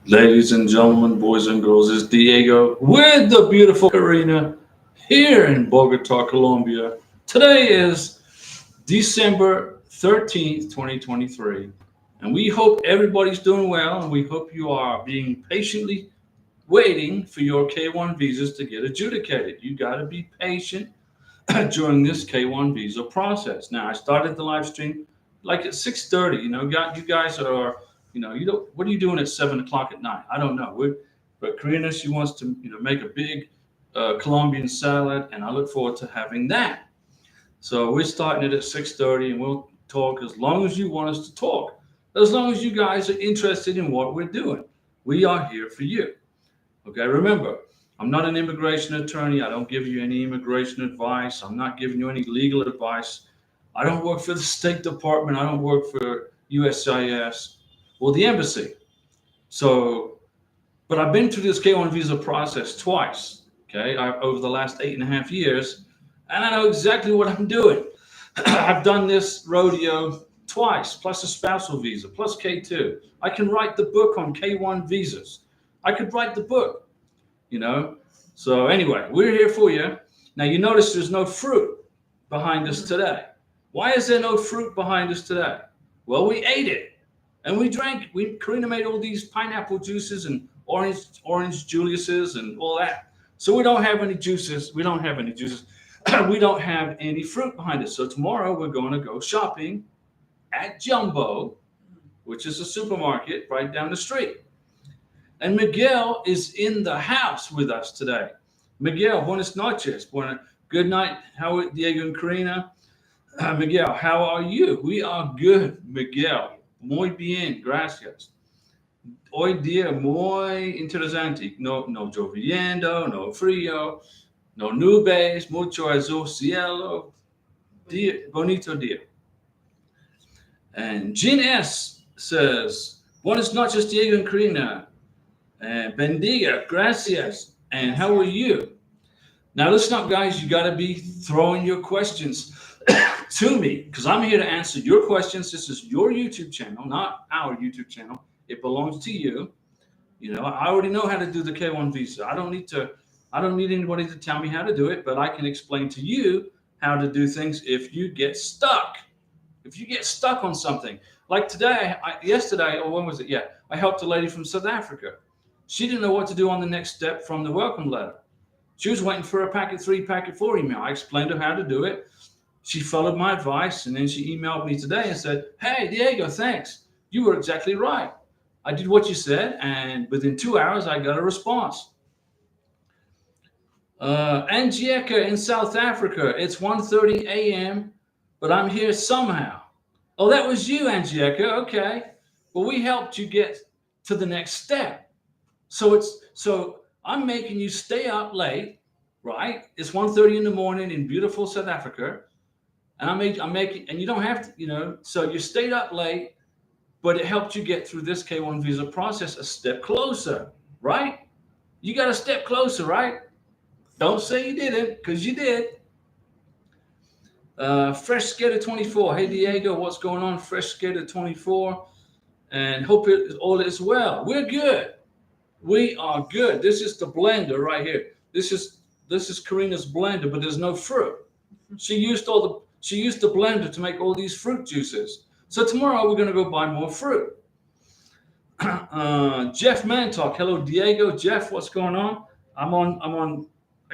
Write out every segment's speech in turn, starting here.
Ladies and gentlemen, boys and girls, it's Diego with the beautiful Karina here in Bogotá, Colombia. Today is December 13th, 2023, and we hope everybody's doing well and we hope you are being patiently waiting for your K1 visas to get adjudicated. You got to be patient during this K1 visa process. Now, I started the live stream like at 6:30. You guys are, you don't. What are you doing at 7 o'clock at night? I don't know. But Karina, she wants to, make a big Colombian salad, and I look forward to having that. So we're starting it at 6:30, and we'll talk as long as you want us to talk. As long as you guys are interested in what we're doing, we are here for you. Okay, remember, I'm not an immigration attorney. I don't give you any immigration advice. I'm not giving you any legal advice. I don't work for the State Department. I don't work for USCIS or the embassy. So, but I've been through this K1 visa process twice, okay, over the last 8.5 years, and I know exactly what I'm doing. I've done this rodeo twice, plus a spousal visa, plus K2. I can write the book on K1 visas. I could write the book you know. So anyway, we're here for you. Now you notice there's no fruit behind us today. Why is there no fruit behind us today? Well, we ate it and we drank. Karina made all these pineapple juices and orange Julius's and all that. So we don't have any juices. We don't have any juices. We don't have any fruit behind us. So tomorrow we're going to go shopping at Jumbo, which is a supermarket right down the street. And Miguel is in the house with us today. Miguel, buenas noches. Good night. How are Diego and Karina? Miguel, how are you? We are good, Miguel. Muy bien, gracias. Hoy día muy interesante. No lloviendo, no frío, no nubes, mucho azul cielo. Bonito día. And Jean S. says, buenas noches, Diego and Karina. Bendiga, gracias. And how are you? Now, listen up, guys. You got to be throwing your questions to me because I'm here to answer your questions. This is your YouTube channel, not our YouTube channel. It belongs to you. I already know how to do the K1 visa. I don't need anybody to tell me how to do it, but I can explain to you how to do things if you get stuck. If you get stuck on something, like today, yesterday, or when was it? Yeah, I helped a lady from South Africa. She didn't know what to do on the next step from the welcome letter. She was waiting for a packet 3, packet 4 email. I explained to her how to do it. She followed my advice, and then she emailed me today and said, hey, Diego, thanks. You were exactly right. I did what you said, and within 2 hours, I got a response. Angieka in South Africa, it's 1:30 a.m., but I'm here somehow. Oh, that was you, Angieka. Okay. Well, we helped you get to the next step. So I'm making you stay up late, right? It's 1:30 in the morning in beautiful South Africa, and I'm making, and you don't have to, so you stayed up late, but it helped you get through this K1 visa process a step closer, right? You got a step closer, right? Don't say you didn't, because you did. Fresh Skater 24. Hey Diego, what's going on? Fresh Skater 24, and hope all is well. We're good. We are good. This is the blender right here. This is Karina's blender, but there's no fruit. She used the blender to make all these fruit juices. So tomorrow we're gonna go buy more fruit. Jeff Mantalk. Hello Diego. Jeff, what's going on? I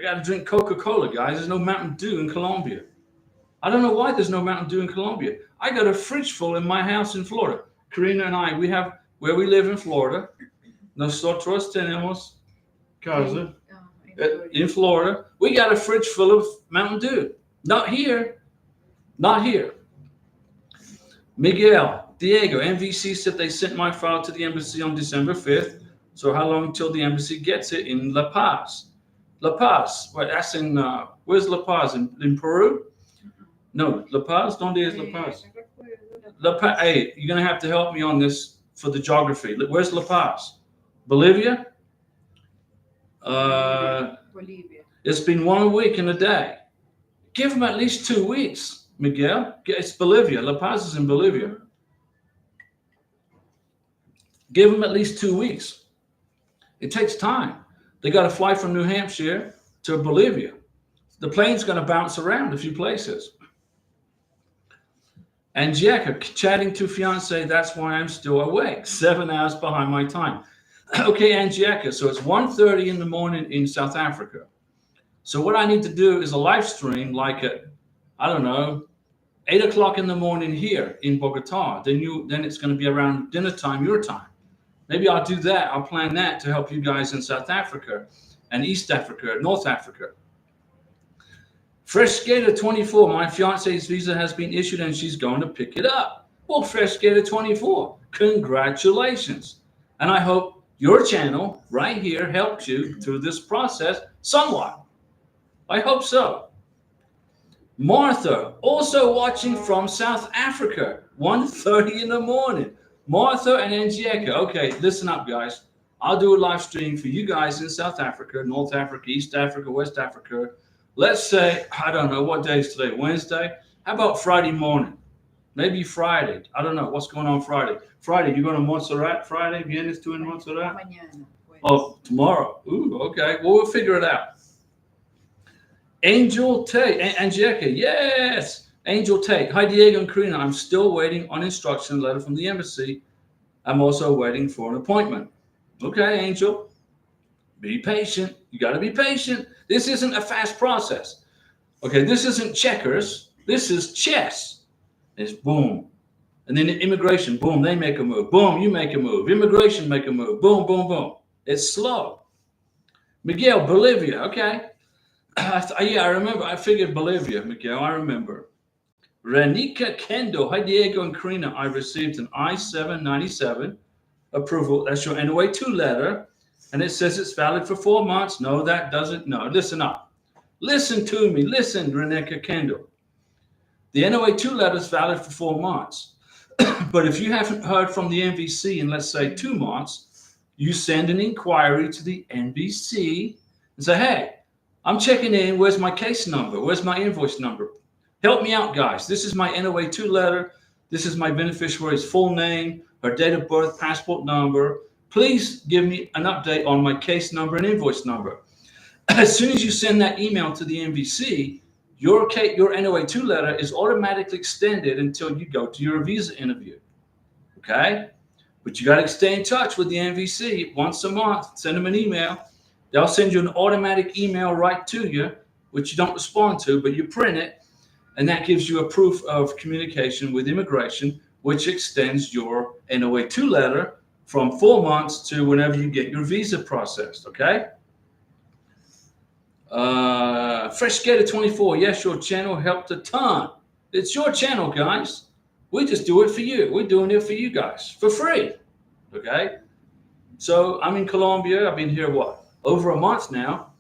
gotta drink Coca-Cola, guys. There's no Mountain Dew in Colombia. I don't know why there's no Mountain Dew in Colombia. I got a fridge full in my house in Florida. Karina and I, we have where we live in Florida. Nosotros tenemos casa in Florida. We got a fridge full of Mountain Dew. Not here. Not here. Miguel, Diego, MVC said they sent my file to the embassy on December 5th. So how long until the embassy gets it in La Paz? La Paz. Well, that's in, where's La Paz? In Peru? No, La Paz? ¿Dónde es La Paz? La Paz. Hey, you're going to have to help me on this for the geography. Where's La Paz? Bolivia? Bolivia. It's been 1 week and a day. Give them at least 2 weeks, Miguel. It's Bolivia. La Paz is in Bolivia. Give them at least 2 weeks. It takes time. They got to fly from New Hampshire to Bolivia. The plane's going to bounce around a few places. And Jacka chatting to fiance, that's why I'm still awake. 7 hours behind my time. Okay, Angieka, so it's 1:30 in the morning in South Africa. So what I need to do is a live stream like at, I don't know, 8 o'clock in the morning here in Bogotá. Then it's going to be around dinner time, your time. Maybe I'll do that. I'll plan that to help you guys in South Africa and East Africa, North Africa. Fresh Skater 24, my fiance's visa has been issued and she's going to pick it up. Well, Fresh Skater 24, congratulations. And I hope your channel right here helped you through this process somewhat. I hope so. Martha, also watching from South Africa, 1:30 in the morning. Martha and Angieka. Okay, listen up, guys. I'll do a live stream for you guys in South Africa, North Africa, East Africa, West Africa. Let's say, I don't know, what day is today? Wednesday? How about Friday morning? Maybe Friday. I don't know. What's going on Friday? Friday, you're going to Montserrat Friday? Vienes tú en Montserrat? Oh, tomorrow. Ooh, okay. Well, we'll figure it out. Angel Tate. Angelica, yes. Angel Tate. Hi, Diego and Karina. I'm still waiting on instruction letter from the embassy. I'm also waiting for an appointment. Okay, Angel. Be patient. You got to be patient. This isn't a fast process. Okay, this isn't checkers. This is chess. It's boom. And then immigration, boom, they make a move. Boom, you make a move. Immigration make a move. Boom, boom, boom. It's slow. Miguel, Bolivia. Okay. Yeah, I remember. I figured Bolivia, Miguel. I remember. Renika Kendo. Hi, Diego and Karina. I received an I-797 approval. That's your NOA2 letter. And it says it's valid for 4 months. No, that doesn't. No, listen up. Listen to me. Listen, Renika Kendo. The NOA2 letter is valid for 4 months. But if you haven't heard from the NVC in, let's say, 2 months, you send an inquiry to the NVC and say, hey, I'm checking in. Where's my case number? Where's my invoice number? Help me out, guys. This is my NOA2 letter. This is my beneficiary's full name, her date of birth, passport number. Please give me an update on my case number and invoice number. As soon as you send that email to the NVC, your NOA2 letter is automatically extended until you go to your visa interview. Okay? But you got to stay in touch with the NVC once a month. Send them an email. They'll send you an automatic email right to you, which you don't respond to, but you print it, and that gives you a proof of communication with immigration, which extends your NOA2 letter from 4 months to whenever you get your visa processed, okay? Fresh Skater 24, yes, your channel helped a ton. It's your channel, guys. We just do it for you. We're doing it for you guys for free, okay? So I'm in Colombia. I've been here, over a month now,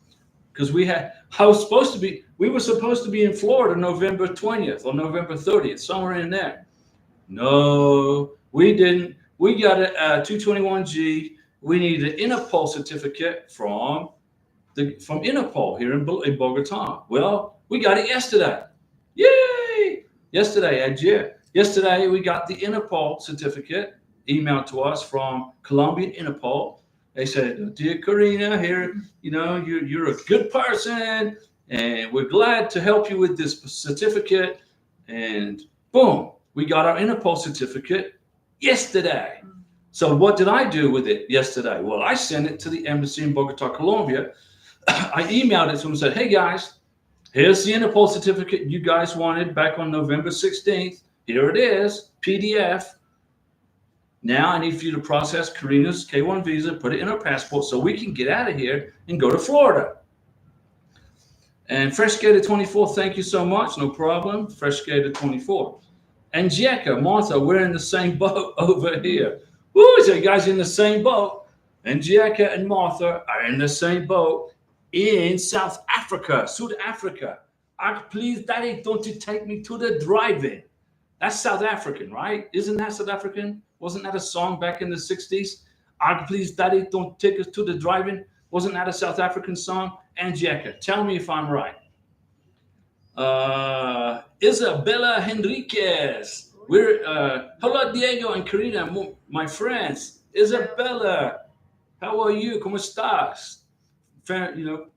because we were supposed to be in Florida November 20th or November 30th, somewhere in there. No, we didn't. We got a 221G. We needed an Interpol certificate from Interpol here in Bogotá. Well, we got it yesterday. Yay! Yesterday we got the Interpol certificate emailed to us from Colombian Interpol. They said, dear Karina, here, you're a good person, and we're glad to help you with this certificate. And boom, we got our Interpol certificate yesterday. So what did I do with it yesterday? Well, I sent it to the embassy in Bogotá, Colombia. I emailed it to them and said, hey guys, here's the Interpol certificate you guys wanted back on November 16th. Here it is, PDF. Now I need for you to process Karina's K1 visa, put it in her passport so we can get out of here and go to Florida. And Fresh Skater 24, thank you so much. No problem. Fresh Skater 24. And Jekka, Martha, we're in the same boat over here. Woo, so you guys in the same boat. And Jekka and Martha are in the same boat in South Africa, South Africa. Please, Daddy, don't you take me to the drive-in. That's South African, right? Isn't that South African? Wasn't that a song back in the 60s? Please, Daddy, don't take us to the drive-in. Wasn't that a South African song? And Jekka, tell me if I'm right. Isabella Henriquez. Hello, Diego and Karina, my friends. Isabella. How are you? ¿Cómo estás?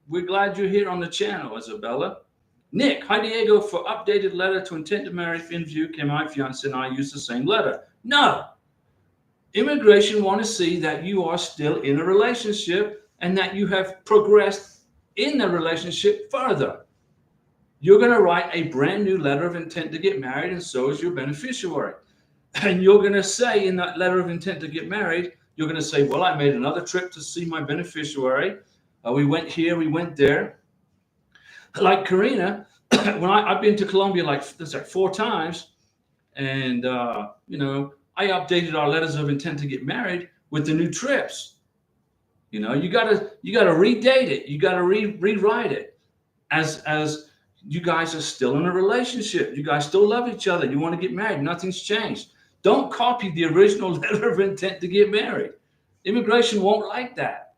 We're glad you're here on the channel, Isabella. Nick, hi Diego, for updated letter to intent to marry in view, can my fiance and I use the same letter? No. Immigration want to see that you are still in a relationship and that you have progressed in the relationship further. You're going to write a brand new letter of intent to get married, and so is your beneficiary. And you're going to say in that letter of intent to get married, you're going to say, well, I made another trip to see my beneficiary. We went here, we went there. Like Karina, when I've been to Colombia like 4 times, and I updated our letters of intent to get married with the new trips. You gotta redate it. You gotta rewrite it as you guys are still in a relationship. You guys still love each other. You want to get married. Nothing's changed. Don't copy the original letter of intent to get married. Immigration won't like that.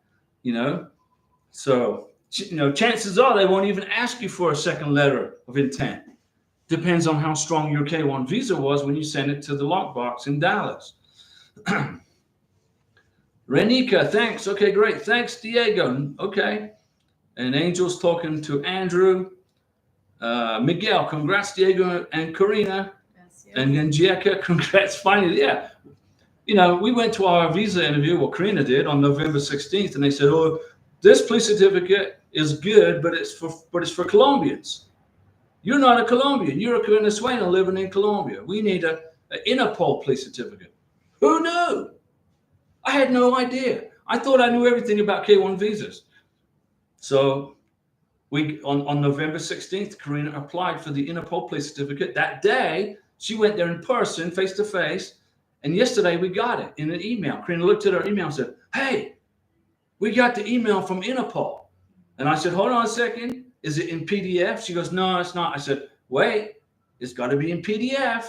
So chances are they won't even ask you for a second letter of intent. Depends on how strong your K1 visa was when you sent it to the lockbox in Dallas. Renika, thanks. Okay, great. Thanks, Diego. Okay. And Angel's talking to Andrew. Miguel, congrats, Diego and Karina. Yes. And Angelica, congrats. Finally, yeah. We went to our visa interview, well, Karina did, on November 16th, and they said, oh, this police certificate is good, but it's for Colombians. You're not a Colombian. You're a Venezuelan living in Colombia. We need an Interpol police certificate. Who knew? I had no idea. I thought I knew everything about K1 visas. So on November 16th, Karina applied for the Interpol police certificate. That day, she went there in person, face to face. And yesterday, we got it in an email. Karina looked at her email and said, hey, we got the email from Interpol. And I said, hold on a second. Is it in PDF? She goes, no, it's not. I said, wait, it's got to be in PDF.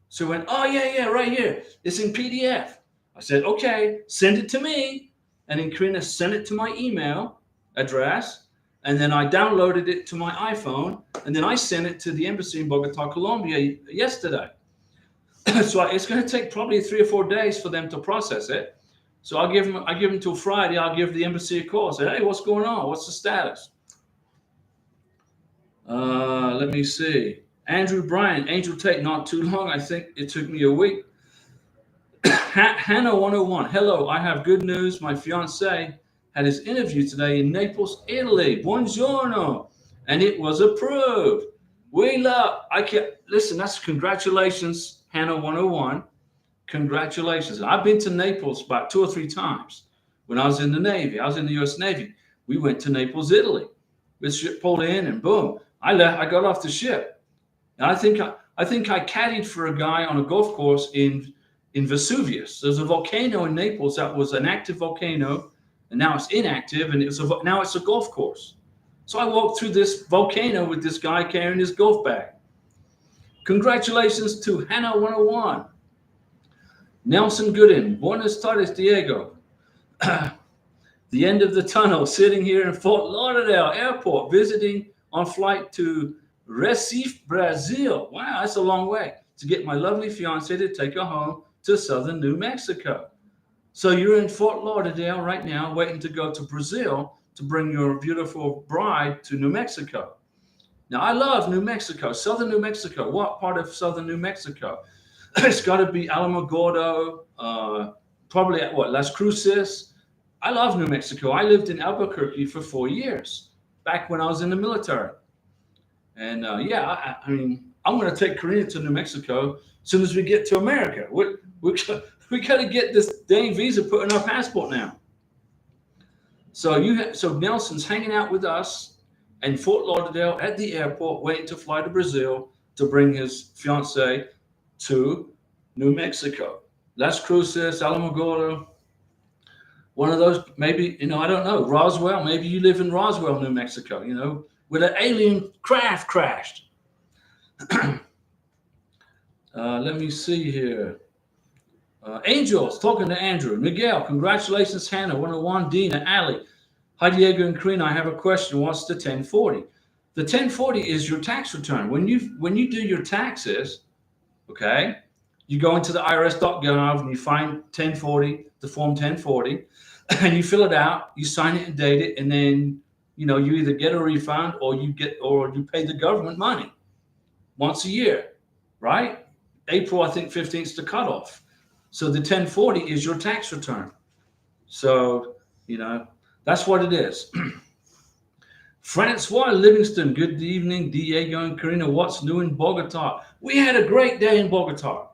So she went, oh, yeah, right here. It's in PDF. I said, okay, send it to me. And then Karina sent it to my email address. And then I downloaded it to my iPhone. And then I sent it to the embassy in Bogotá, Colombia yesterday. So it's going to take probably 3 or 4 days for them to process it. So I give them till Friday. I'll give the embassy a call. Say, hey, what's going on? What's the status? Let me see. Andrew Bryan, Angel Tate, not too long. I think it took me a week. Hannah 101. Hello, I have good news. My fiance had his interview today in Naples, Italy. Buongiorno. And it was approved. Listen, that's congratulations, Hannah 101. Congratulations. I've been to Naples about 2 or 3 times when I was in the Navy. I was in the U.S. Navy. We went to Naples, Italy. The ship pulled in and boom, I got off the ship. And I think I caddied for a guy on a golf course in Vesuvius. There's a volcano in Naples that was an active volcano, and now it's inactive, and now it's a golf course. So I walked through this volcano with this guy carrying his golf bag. Congratulations to Hannah 101. Nelson Gooden, buenas tardes, Diego. The end of the tunnel, sitting here in Fort Lauderdale Airport, visiting on flight to Recife, Brazil. Wow, that's a long way to get my lovely fiance to take her home to southern New Mexico. So you're in Fort Lauderdale right now, waiting to go to Brazil to bring your beautiful bride to New Mexico. Now, I love New Mexico, southern New Mexico. What part of southern New Mexico? It's got to be Alamogordo, probably Las Cruces. I love New Mexico. I lived in Albuquerque for 4 years, back when I was in the military. And I mean, I'm going to take Karina to New Mexico as soon as we get to America. We got to get this dang visa put in our passport now. So Nelson's hanging out with us in Fort Lauderdale at the airport, waiting to fly to Brazil to bring his fiancée to New Mexico. Las Cruces, Alamogordo, one of those, maybe, I don't know, Roswell. Maybe you live in Roswell, New Mexico, where an alien craft crashed. Let me see here. Angels, talking to Andrew. Miguel, congratulations, Hannah, 101, Dina, Ali. Hi, Diego and Karina. I have a question. What's the 1040? The 1040 is your tax return. When you do your taxes, okay, you go into the irs.gov and you find 1040, the form 1040. and you fill it out, you sign it and date it, and then you either get a refund or you pay the government money once a year, right? April, I think 15th is the cutoff. So the 1040 is your tax return. So, that's what it is. Francois Livingston, good evening, Diego and Karina. What's new in Bogota? We had a great day in Bogota.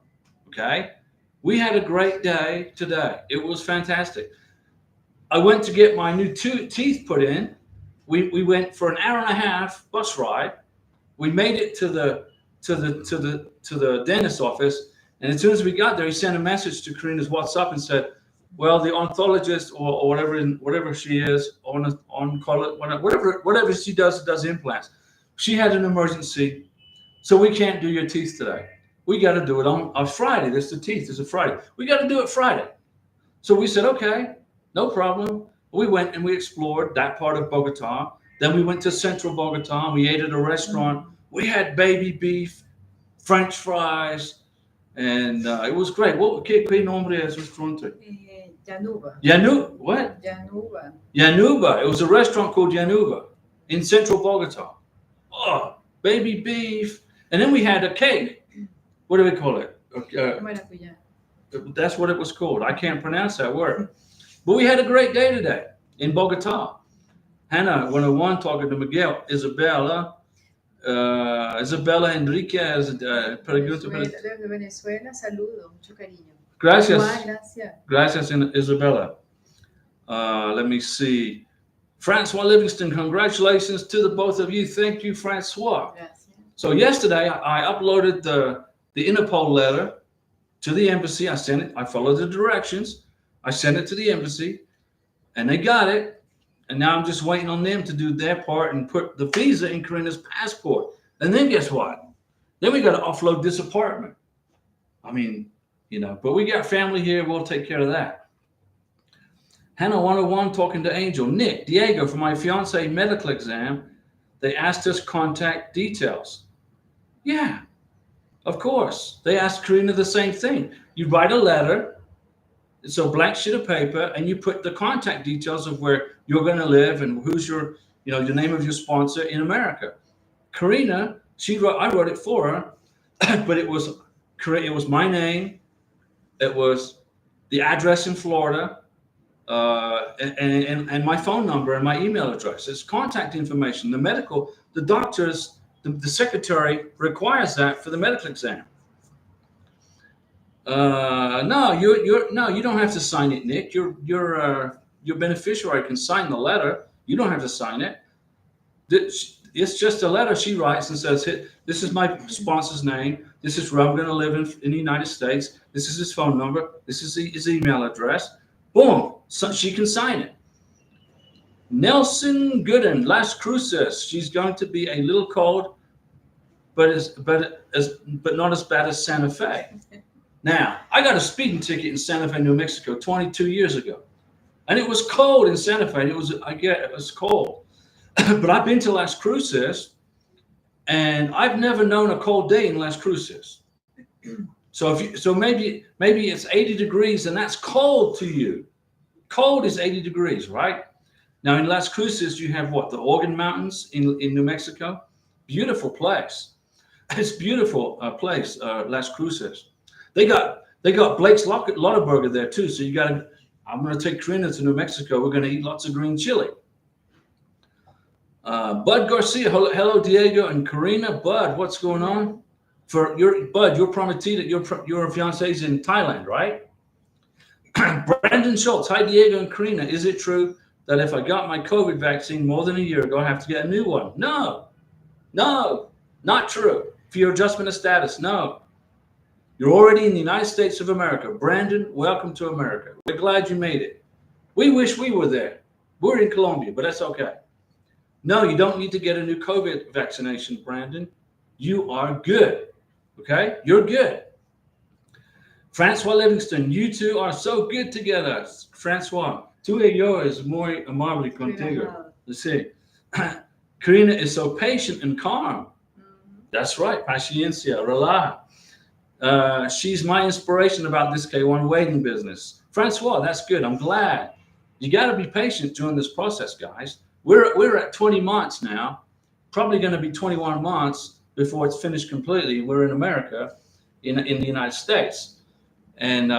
Okay? We had a great day today. It was fantastic. I went to get my new teeth put in. We went for an hour and a half bus ride. We made it to the dentist office, and as soon as we got there, he sent a message to Karina's WhatsApp and said, "Well, the ontologist or whatever she is whatever she does implants. She had an emergency, so we can't do your teeth today. We got to do it on Friday. This the teeth is a Friday. We got to do it Friday." So we said, "Okay, no problem." We went and we explored that part of Bogota. Then we went to central Bogota and we ate at a restaurant. We had baby beef, French fries, and it was great. ¿Qué nombre es restaurante? Yanuba. What? Yanuba. Yanuba. It was a restaurant called Yanuba in central Bogota. Oh, baby beef. And then we had a cake. What do we call it? That's what it was called. I can't pronounce that word. But we had a great day today in Bogota. Hannah 101 talking to Miguel. Isabella Enriquez. Desde Venezuela, saludo, mucho cariño. Gracias. Gracias. Gracias, Isabella. Let me see. Francois Livingston, congratulations to the both of you. Thank you, Francois. Gracias. So yesterday I uploaded the Interpol letter to the embassy. I sent it. I followed the directions. I sent it to the embassy, and they got it. And now I'm just waiting on them to do their part and put the visa in Karina's passport. And then guess what? Then we got to offload this apartment. I mean, but we got family here. We'll take care of that. Hannah 101 talking to Angel. Nick, Diego, for my fiance medical exam, they asked us contact details. Yeah, of course. They asked Karina the same thing. You write a letter. It's a blank sheet of paper, and you put the contact details of where you're going to live and who's your, the name of your sponsor in America. Karina, I wrote it for her, but it was my name, it was the address in Florida, and my phone number and my email address. It's contact information. The doctors, the secretary requires that for the medical exam. No, you don't have to sign it, Nick. Your beneficiary can sign the letter. You don't have to sign it. It's just a letter she writes and says, "This is my sponsor's name. This is where I'm going to live in the United States. This is his phone number. This is his email address." Boom, so she can sign it. Nelson Gooden, Las Cruces. She's going to be a little cold, but not as bad as Santa Fe. Now, I got a speeding ticket in Santa Fe, New Mexico 22 years ago. And it was cold in Santa Fe. It was cold. But I've been to Las Cruces, and I've never known a cold day in Las Cruces. So maybe it's 80 degrees, and that's cold to you. Cold is 80 degrees, right? Now in Las Cruces, you have what? The Organ Mountains in New Mexico. Beautiful place. It's beautiful place, Las Cruces. They got Blake's Lotaburger there too. So I'm going to take Karina to New Mexico. We're going to eat lots of green chili. Bud Garcia, hello Diego and Karina. Bud, what's going on? Your prometida, your fiance is in Thailand, right? Brandon Schultz, hi Diego and Karina. Is it true that if I got my COVID vaccine more than a year ago, I have to get a new one? No, not true. For your adjustment of status, no. You're already in the United States of America. Brandon, welcome to America. We're glad you made it. We wish we were there. We're in Colombia, but that's okay. No, you don't need to get a new COVID vaccination, Brandon. You are good. Okay? You're good. Francois Livingston, you two are so good together. Francois, tú y yo es muy amable contigo. Let's see. Karina is so patient and calm. That's right. Paciencia, relaja. She's my inspiration about this K1 waiting business. Francois, that's good. I'm glad. You got to be patient during this process, guys. We're at 20 months now, probably going to be 21 months before it's finished completely. We're in America, in the United States. And,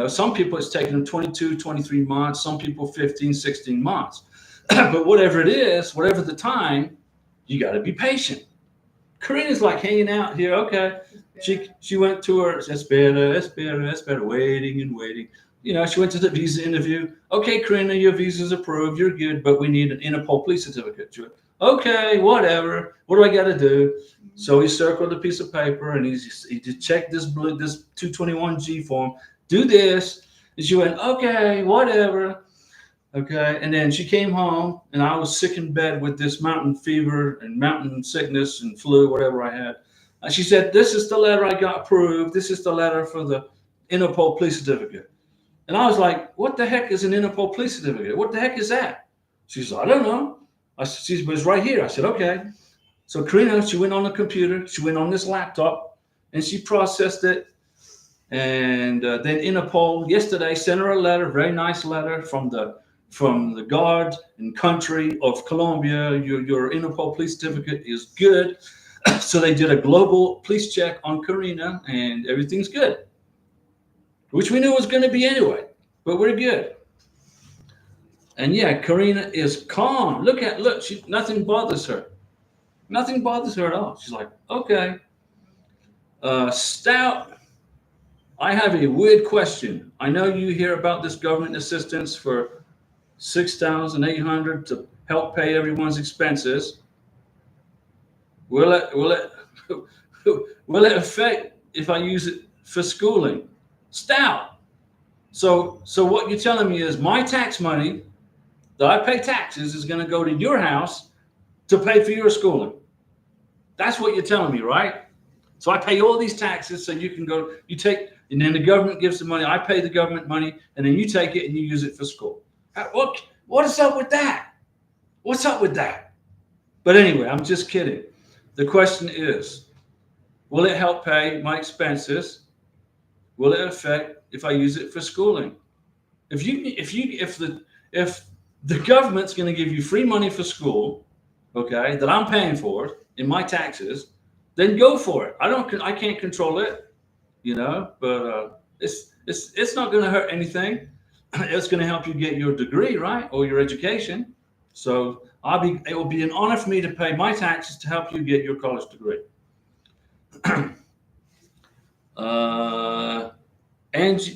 some people it's taking them 22, 23 months, some people 15, 16 months. But whatever it is, whatever the time, you got to be patient. Karina's like hanging out here. Okay. She went to her, it's better, waiting and waiting. She went to the visa interview. Okay, Karina, your visa's approved. You're good, but we need an Interpol police certificate. She went, okay, whatever. What do I got to do? So he circled a piece of paper and he just checked this 221G form. Do this. And she went, okay, whatever. Okay. And then she came home and I was sick in bed with this mountain fever and mountain sickness and flu, whatever I had. And she said, this is the letter I got approved. This is the letter for the Interpol police certificate. And I was like, what the heck is an Interpol police certificate? What the heck is that? She said, I don't know. She said, but it's right here. I said, okay. So Karina, she went on the computer. She went on this laptop and she processed it. And then Interpol yesterday sent her a letter, very nice letter from the guard and country of Colombia. Your Interpol police certificate is good. So they did a global police check on Karina and everything's good, which we knew was going to be anyway, but we're good. And yeah, Karina is calm. Look, nothing bothers her. Nothing bothers her at all. She's like, okay. Stout, I have a weird question. I know you hear about this government assistance for $6,800 to help pay everyone's expenses. Will it affect if I use it for schooling? Stout. So what you're telling me is my tax money that I pay taxes is going to go to your house to pay for your schooling. That's what you're telling me, right? So I pay all these taxes so you can go, and then the government gives the money. I pay the government money, and then you take it and you use it for school. What is up with that? What's up with that? But anyway, I'm just kidding. The question is, will it help pay my expenses? Will it affect if I use it for schooling? If the government's going to give you free money for school, okay, that I'm paying for in my taxes, then go for it. I can't control it, but it's not going to hurt anything. It's going to help you get your degree, right, or your education. So it will be an honor for me to pay my taxes to help you get your college degree.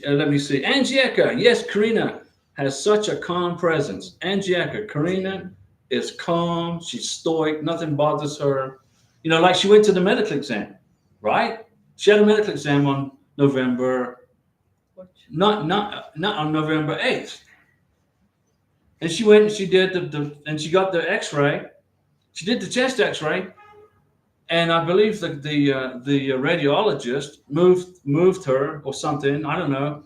Let me see. Angelica, yes, Karina has such a calm presence. Angelica, Karina is calm. She's stoic. Nothing bothers her. Like she went to the medical exam, right? She had a medical exam on November, not on November 8th. And she went and she did and she got the X-ray. She did the chest X-ray, and I believe that the radiologist moved her or something. I don't know.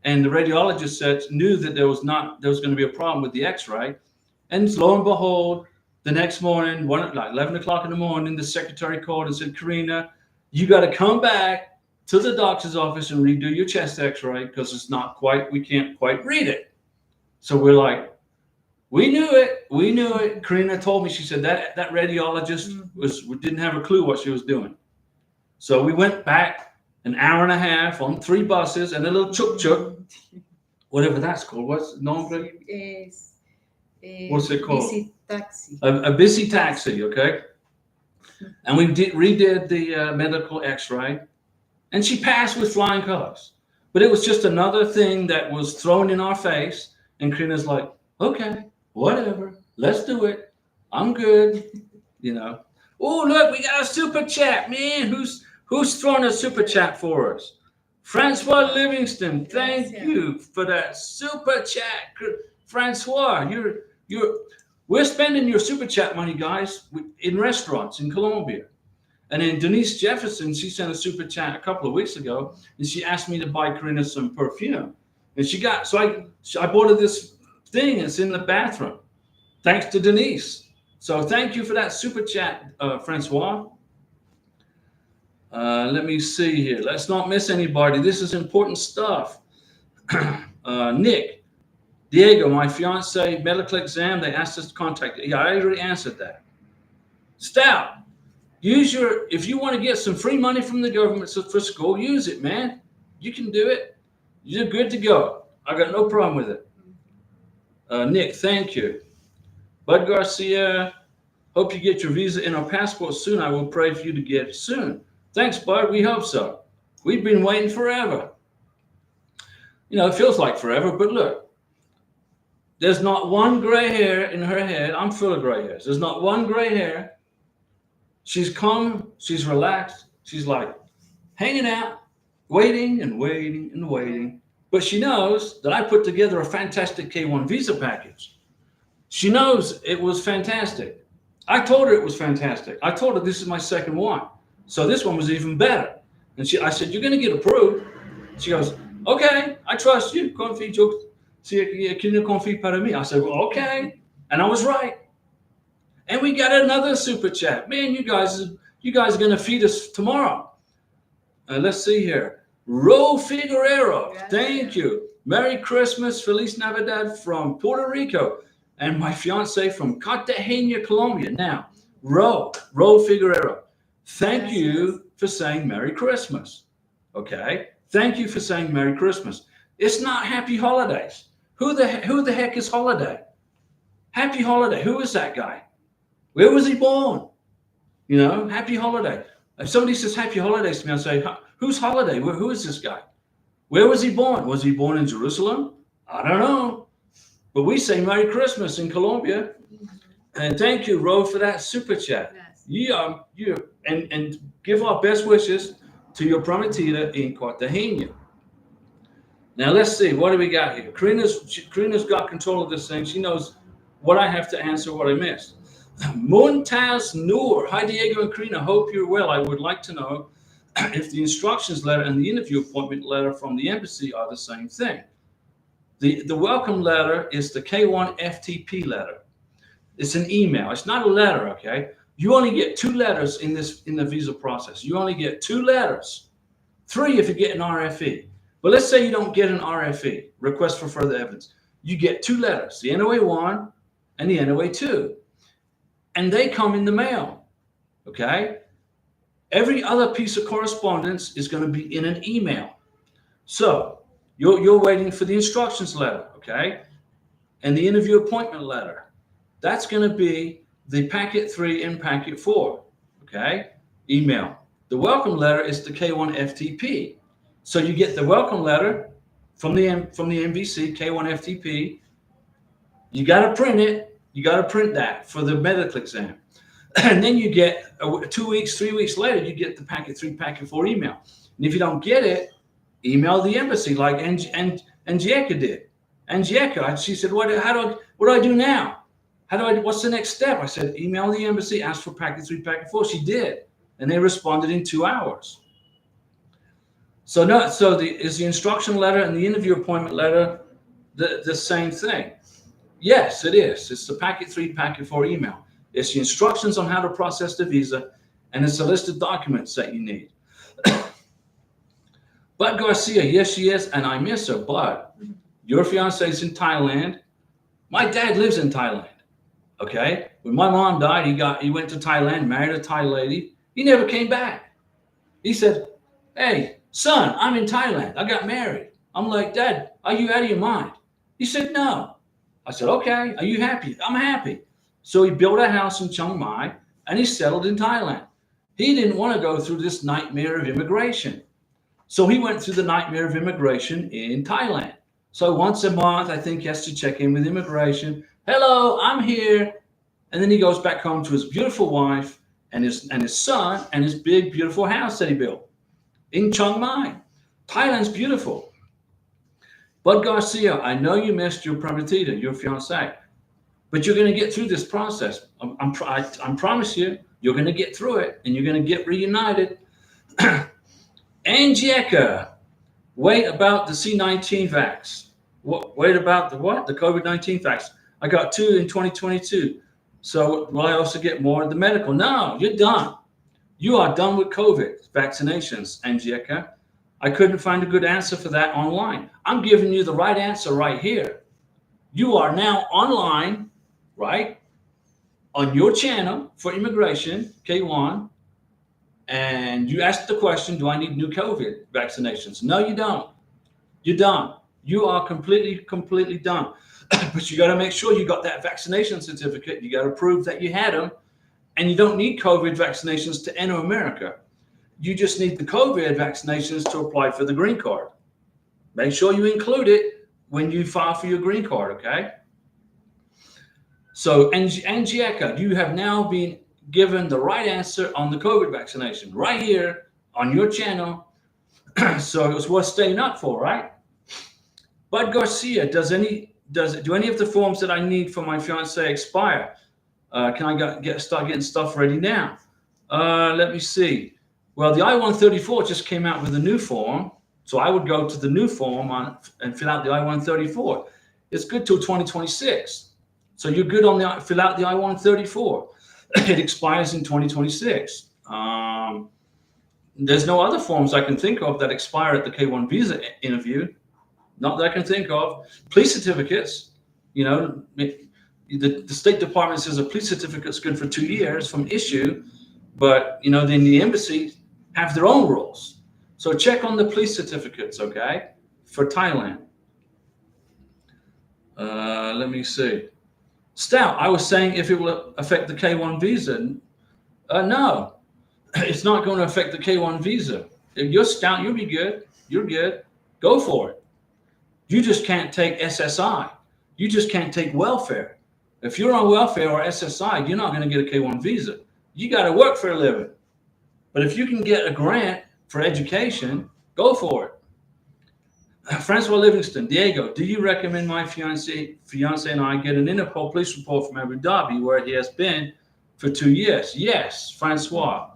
And the radiologist knew that there was going to be a problem with the X-ray. And lo and behold, the next morning, like 11 o'clock in the morning, the secretary called and said, Karina, you got to come back to the doctor's office and redo your chest X-ray because we can't quite read it. So we're like, we knew it. Karina told me, she said that radiologist didn't have a clue what she was doing. So we went back an hour and a half on 3 buses and a little chuk-chuk, whatever that's called. What's the name? What's it called? Busy taxi. A busy taxi, okay? And we redid the medical X-ray, and she passed with flying colors. But it was just another thing that was thrown in our face, and Karina's like, okay, whatever, let's do it. I'm good, Oh, look, we got a super chat, man. Who's throwing a super chat for us? Francois Livingston, thank you for that super chat. Francois, we're spending your super chat money, guys, in restaurants in Colombia. And then Denise Jefferson, she sent a super chat a couple of weeks ago, and she asked me to buy Karina some perfume. And I bought her this thing. It's in the bathroom, thanks to Denise. So thank you for that super chat, Francois. Let me see here. Let's not miss anybody. This is important stuff. Nick, Diego, my fiance, medical exam, they asked us to contact you. Yeah, I already answered that. Stout, if you want to get some free money from the government for school, use it, man. You can do it. You're good to go. I got no problem with it. Nick, thank you. Bud Garcia, hope you get your visa and our passport soon. I will pray for you to get it soon. Thanks, Bud. We hope so. We've been waiting forever. It feels like forever, but look. There's not one gray hair in her head. I'm full of gray hairs. There's not one gray hair. She's calm. She's relaxed. She's like hanging out, waiting and waiting and waiting. But she knows that I put together a fantastic K1 visa package. She knows it was fantastic. I told her it was fantastic. I told her this is my second one. So this one was even better. And I said, you're going to get approved. She goes, okay, I trust you. Confie para mí. I said, well, okay. And I was right. And we got another super chat. Man, you guys are going to feed us tomorrow. Let's see here. Ro Figueroa. Yes. Thank you. Merry Christmas. Feliz Navidad from Puerto Rico. And my fiance from Cartagena, Colombia. Now, Ro Figueroa. Thank you for saying Merry Christmas. Okay? Thank you for saying Merry Christmas. It's not Happy Holidays. Who the heck is Holiday? Happy Holiday. Who is that guy? Where was he born? Happy Holiday. If somebody says Happy Holidays to me, I say, who's Holiday? Who is this guy? Where was he born? Was he born in Jerusalem? I don't know. But we say Merry Christmas in Colombia. And thank you, Ro, for that super chat. Yes. And give our best wishes to your prometida in Cartagena. Now let's see, what do we got here? Karina's got control of this thing. She knows what I have to answer, what I missed. Muntaz Noor. Hi, Diego and Karina. Hope you're well. I would like to know if the instructions letter and the interview appointment letter from the embassy are the same thing. The welcome letter is the K1 FTP letter. It's an email. It's not a letter, okay? You only get 2 letters in the visa process. You only get 2 letters. 3 if you get an RFE. But let's say you don't get an RFE, request for further evidence. You get 2 letters, the NOA 1 and the NOA 2. And they come in the mail, okay? Every other piece of correspondence is going to be in an email. So you're waiting for the instructions letter, okay? And the interview appointment letter. That's going to be the packet 3 and packet 4, okay? Email. The welcome letter is the K1 FTP. So you get the welcome letter from the MVC, K1 FTP. You got to print it. You got to print that for the medical exam. And then you get 2 weeks, 3 weeks later, you get the packet 3, packet 4 email. And if you don't get it, email the embassy like Angelica did. Angelica, she said, what do I do now? What's the next step? I said, email the embassy, ask for packet 3, packet 4. She did. And they responded in 2 hours. So is the instruction letter and the interview appointment letter the same thing? Yes, it is. It's the packet 3, packet 4 email. It's the instructions on how to process the visa, and it's a list of documents that you need. Bud Garcia, yes, she is, and I miss her. Bud, your fiance is in Thailand. My dad lives in Thailand. Okay, when my mom died, he went to Thailand, married a Thai lady. He never came back. He said, "Hey, son, I'm in Thailand. I got married." I'm like, "Dad, are you out of your mind?" He said, "No." I said, "Okay, are you happy?" "I'm happy." So he built a house in Chiang Mai and he settled in Thailand. He didn't want to go through this nightmare of immigration. So he went through the nightmare of immigration in Thailand. So once a month, I think he has to check in with immigration. "Hello, I'm here." And then he goes back home to his beautiful wife and his son and his big, beautiful house that he built in Chiang Mai. Thailand's beautiful. Bud Garcia, I know you missed your prometida, your fiance, but you're going to get through this process. I promise you, you're going to get through it and you're going to get reunited. Angelica, wait about the C19 vax. Wait about the what? The COVID-19 vax. I got 2 in 2022. So will I also get more of the medical? No, you're done. You are done with COVID vaccinations, Angelica. I couldn't find a good answer for that online. I'm giving you the right answer right here. You are now online, right, on your channel for immigration, K1, and you ask the question, do I need new COVID vaccinations? No, you don't. You're done. You are completely done. But you got to make sure you got that vaccination certificate. You got to prove that you had them, and you don't need COVID vaccinations to enter America. You just need the COVID vaccinations to apply for the green card. Make sure you include it when you file for your green card, okay? So, Angieka, you have now been given the right answer on the COVID vaccination right here on your channel. So it was worth staying up for, right? Bud Garcia, do any of the forms that I need for my fiance expire? Can I start getting stuff ready now? Let me see. Well, the I-134 just came out with a new form, so I would go to the new form and fill out the I-134. It's good till 2026, so you're good on fill out the I-134. It expires in 2026. There's no other forms I can think of that expire at the K1 visa interview. Not that I can think of. Police certificates, the State Department says a police certificate's good for 2 years from issue, but then the embassy have their own rules. So check on the police certificates, okay, for Thailand. Let me see. Stout, I was saying if it will affect the K1 visa. No, it's not going to affect the K1 visa. If you're Stout, you'll be good. You're good. Go for it. You just can't take SSI. You just can't take welfare. If you're on welfare or SSI, you're not going to get a K1 visa. You got to work for a living. But if you can get a grant for education, go for it. Francois Livingston, Diego, do you recommend my fiance and I get an Interpol police report from Abu Dhabi where he has been for 2 years? Yes, Francois.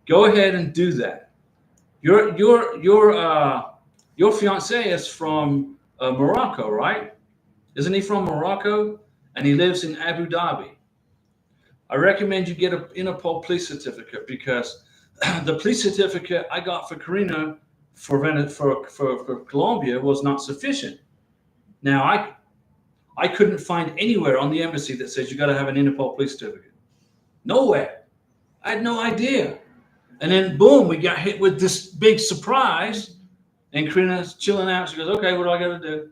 Go ahead and do that. Your fiance is from Morocco, right? Isn't he from Morocco? And he lives in Abu Dhabi. I recommend you get an Interpol police certificate because the police certificate I got for Karina for Colombia was not sufficient. Now I couldn't find anywhere on the embassy that says you got to have an Interpol police certificate. Nowhere. I had no idea. And then boom, we got hit with this big surprise. And Karina's chilling out. She goes, okay, what do I got to do?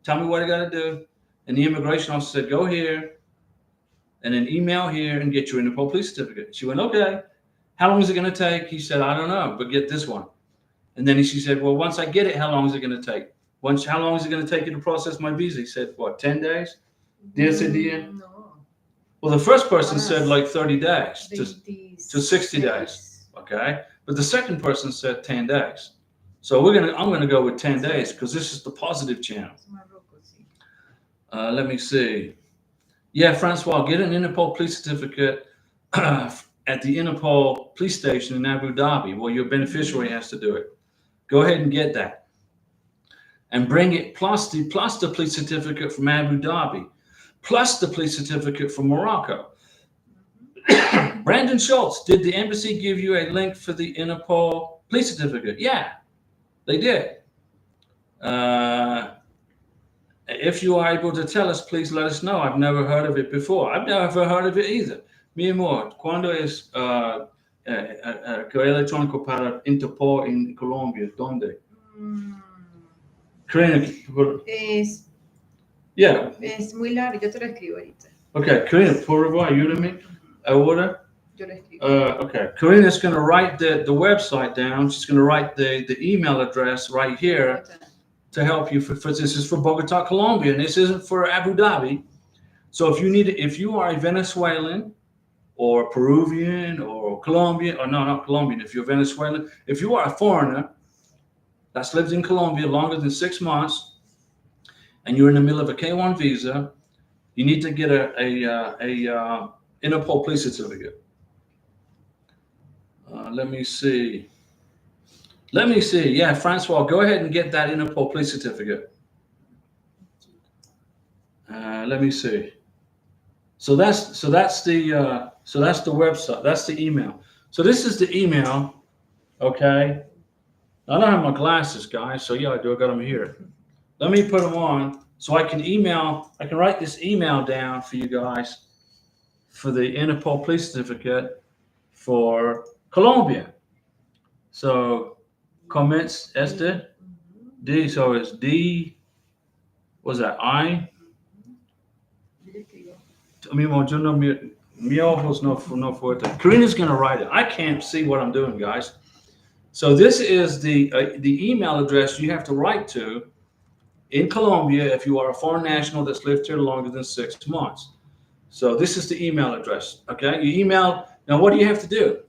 Tell me what I got to do. And the immigration officer said, go here and then email here and get your Interpol police certificate. She went, okay. How long is it going to take? He said, I don't know, but get this one. And then she said, well, once I get it, how long is it going to take? How long is it going to take you to process my visa? He said, what, 10 days? No. Well, the first person said like 30 days to 60 days. Okay. But the second person said 10 days. So I'm going to go with 10 days because this is the positive channel. Let me see. Yeah, Francois, get an Interpol police certificate at the Interpol police station in Abu Dhabi where your beneficiary has to do it. Go ahead and get that. And bring it plus the police certificate from Abu Dhabi, plus the police certificate from Morocco. Brandon Schultz, did the embassy give you a link for the Interpol police certificate? Yeah, they did. If you are able to tell us, please let us know. I've never heard of it before. I've never heard of it either. Mi amor, ¿cuándo es correo electrónico para Interpol en Colombia? ¿Dónde? Karina, Es muy largo, yo te lo escribo ahorita. Okay, Karina, por favor, ayúdame ahora. Yo lo escribo. Okay, Karina's going to write the website down. She's going to write the email address right here to help you. For this is for Bogotá, Colombia, and this isn't for Abu Dhabi. So if you are a Venezuelan or Peruvian or Colombian, or no, not Colombian, if you're Venezuelan, if you are a foreigner that's lived in Colombia longer than 6 months, and you're in the middle of a K1 visa, you need to get a Interpol police certificate. Let me see. Yeah, Francois, go ahead and get that Interpol police certificate. Let me see. So that's the website. That's the email. So this is the email. Okay. I don't have my glasses, guys. So yeah, I got them here. Let me put them on So I can write this email down for you guys for the Interpol police certificate for Colombia. So comments Esther D. So it's D. What's that? I. Yo le escribo. Yo no mi ojos no fuerte. Karina's gonna write it. I can't see what I'm doing, guys. So this is the email address you have to write to in Colombia if you are a foreign national that's lived here longer than 6 months. So this is the email address. Okay, you email. Now, what do you have to do?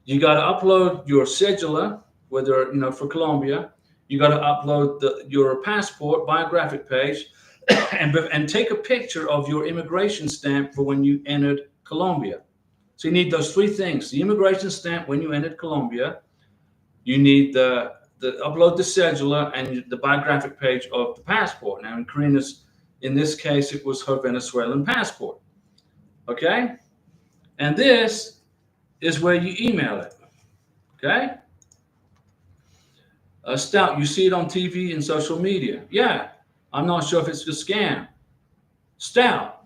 You got to upload your cedula, whether for Colombia. You got to upload your passport biographic page, and take a picture of your immigration stamp for when you entered Colombia. So you need those 3 things: the immigration stamp when you entered Colombia. You need the upload the cedula and the biographic page of the passport. Now, in this case, it was her Venezuelan passport. Okay, and this is where you email it. Okay. Stout, you see it on TV and social media. Yeah, I'm not sure if it's a scam. Stout,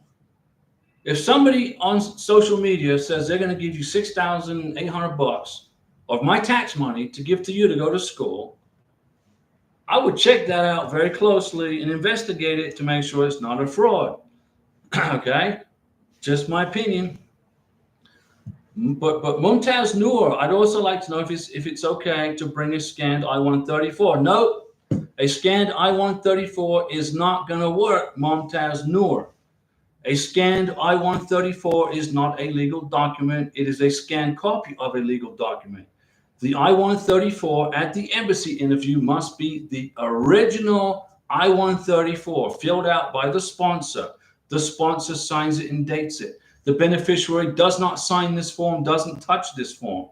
if somebody on social media says they're going to give you $6,800 of my tax money to give to you to go to school, I would check that out very closely and investigate it to make sure it's not a fraud. Okay, just my opinion. But Mumtaz Noor, I'd also like to know if it's okay to bring a scanned I-134. No, a scanned I-134 is not going to work, Mumtaz Noor. A scanned I-134 is not a legal document. It is a scanned copy of a legal document. The I-134 at the embassy interview must be the original I-134 filled out by the sponsor. The sponsor signs it and dates it. The beneficiary does not sign this form, doesn't touch this form.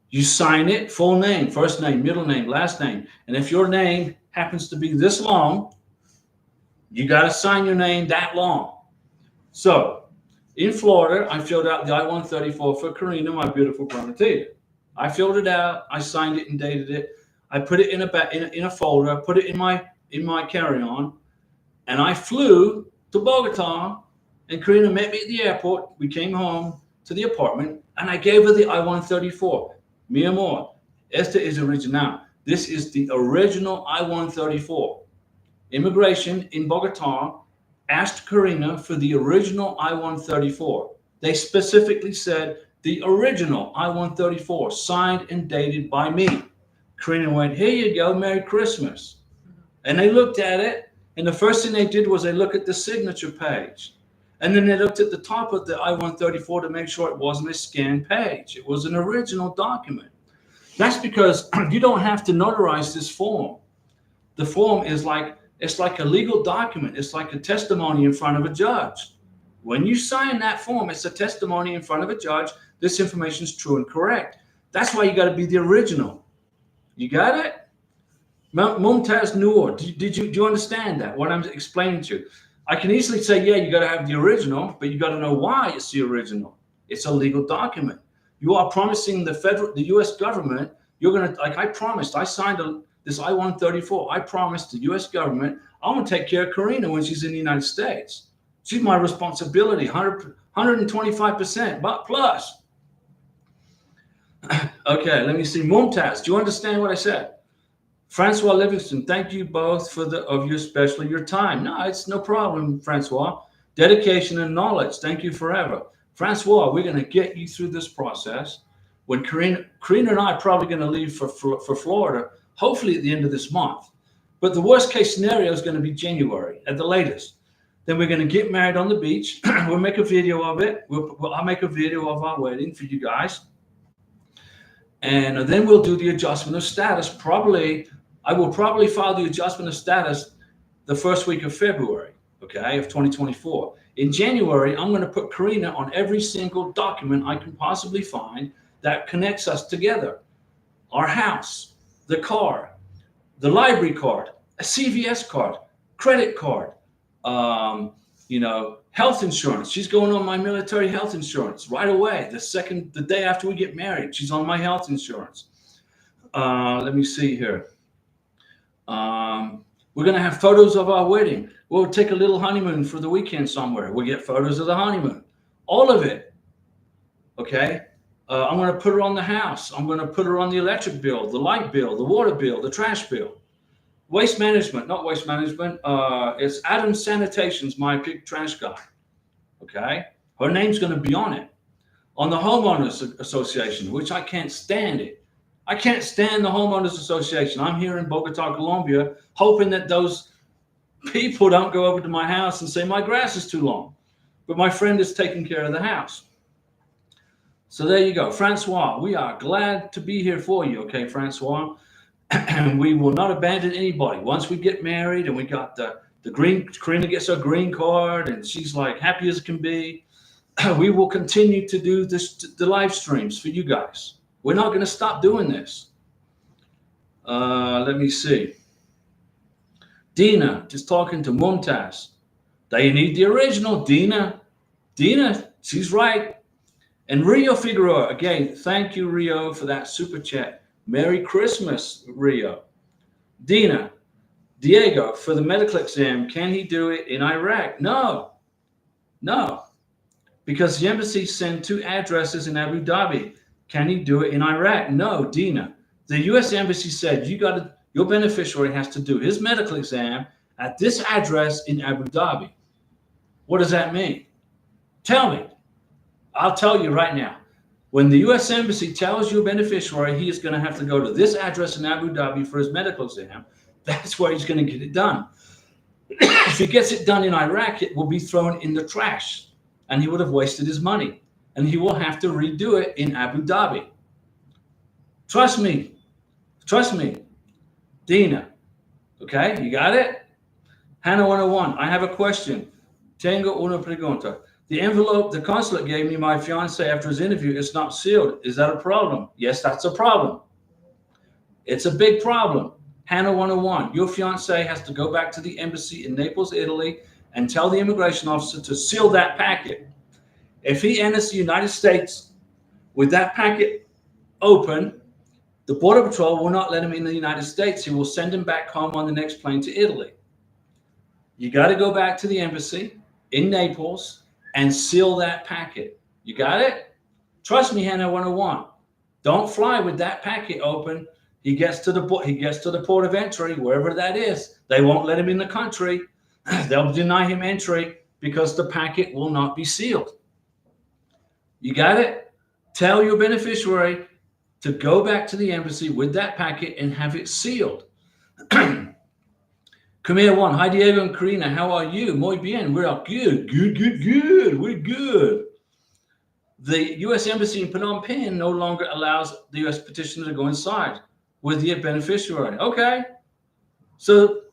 You sign it, full name, first name, middle name, last name. And if your name happens to be this long, you got to sign your name that long. So in Florida, I filled out the I-134 for Karina, my beautiful granatita. I filled it out, I signed it and dated it. I put it in a folder, I put it in my carry-on, and I flew to Bogotá, and Karina met me at the airport. We came home to the apartment, and I gave her the I-134. Mi amor, esta es original. This is the original I-134. Immigration in Bogotá asked Karina for the original I-134. They specifically said the original I-134, signed and dated by me. Karina went, here you go, Merry Christmas. And they looked at it, and the first thing they did was they looked at the signature page. And then they looked at the top of the I-134 to make sure it wasn't a scanned page. It was an original document. That's because you don't have to notarize this form. The form is it's like a legal document. It's like a testimony in front of a judge. When you sign that form, it's a testimony in front of a judge. This information is true and correct. That's why you got to be the original. You got it? Mumtaz Noor, do you understand that, what I'm explaining to you? I can easily say, yeah, you got to have the original, but you got to know why it's the original. It's a legal document. You are promising the U.S. government, you're going to, like I promised, I signed this I-134. I promised the U.S. government, I'm going to take care of Karina when she's in the United States. She's my responsibility, 125%, but plus. Okay, let me see. Mumtaz, do you understand what I said? Francois Livingston, thank you both especially your time. No, it's no problem, Francois. Dedication and knowledge. Thank you forever. Francois, we're going to get you through this process. When Karina and I are probably going to leave for Florida, hopefully at the end of this month. But the worst case scenario is going to be January at the latest. Then we're going to get married on the beach. We'll make a video of it. I'll make a video of our wedding for you guys. And then we'll do the adjustment of status. I will probably file the adjustment of status the first week of February, okay, of 2024. In January, I'm going to put Karina on every single document I can possibly find that connects us together. Our house, the car, the library card, a CVS card, credit card, health insurance. She's going on my military health insurance right away. The day after we get married, she's on my health insurance. Let me see here. We're going to have photos of our wedding. We'll take a little honeymoon for the weekend somewhere. We'll get photos of the honeymoon. All of it. Okay? I'm going to put her on the house. I'm going to put her on the electric bill, the light bill, the water bill, the trash bill. Waste management, not waste management. It's Adam Sanitation's my big trash guy. Okay? Her name's going to be on it. On the Homeowners Association, which I can't stand it. I can't stand the Homeowners Association. I'm here in Bogotá, Colombia, hoping that those people don't go over to my house and say my grass is too long. But my friend is taking care of the house. So there you go. Francois, we are glad to be here for you, okay, Francois? And we will not abandon anybody. Once we get married and we got the green, Karina gets her green card and she's like happy as can be, we will continue to do the live streams for you guys. We're not going to stop doing this. Let me see. Dina, just talking to Mumtaz. They need the original. Dina, she's right. And Rio Figueroa, again, thank you, Rio, for that super chat. Merry Christmas, Rio. Dina, Diego, for the medical exam, can he do it in Iraq? No. Because the embassy sent 2 addresses in Abu Dhabi. Can he do it in Iraq? No, Dina. The U.S. Embassy said your beneficiary has to do his medical exam at this address in Abu Dhabi. What does that mean? Tell me. I'll tell you right now. When the U.S. Embassy tells your beneficiary he is going to have to go to this address in Abu Dhabi for his medical exam, that's where he's going to get it done. If he gets it done in Iraq, it will be thrown in the trash, and he would have wasted his money. And he will have to redo it in Abu Dhabi. Trust me, Dina. Okay, you got it? Hannah 101, I have a question. Tengo una pregunta. The envelope the consulate gave me my fiance after his interview is not sealed. Is that a problem? Yes, that's a problem. It's a big problem. Hannah 101, your fiance has to go back to the embassy in Naples, Italy, and tell the immigration officer to seal that packet. If he enters the United States with that packet open, the Border Patrol will not let him in the United States. He will send him back home on the next plane to Italy. You got to go back to the embassy in Naples and seal that packet. You got it? Trust me, Hannah 101. Don't fly with that packet open. He gets to the port of entry, wherever that is. They won't let him in the country. They'll deny him entry because the packet will not be sealed. You got it? Tell your beneficiary to go back to the embassy with that packet and have it sealed. Camille 1, hi Diego and Karina, how are you? Muy bien, we're good. We're good. The U.S. Embassy in Phnom Penh no longer allows the U.S. petitioner to go inside with the beneficiary. Okay. So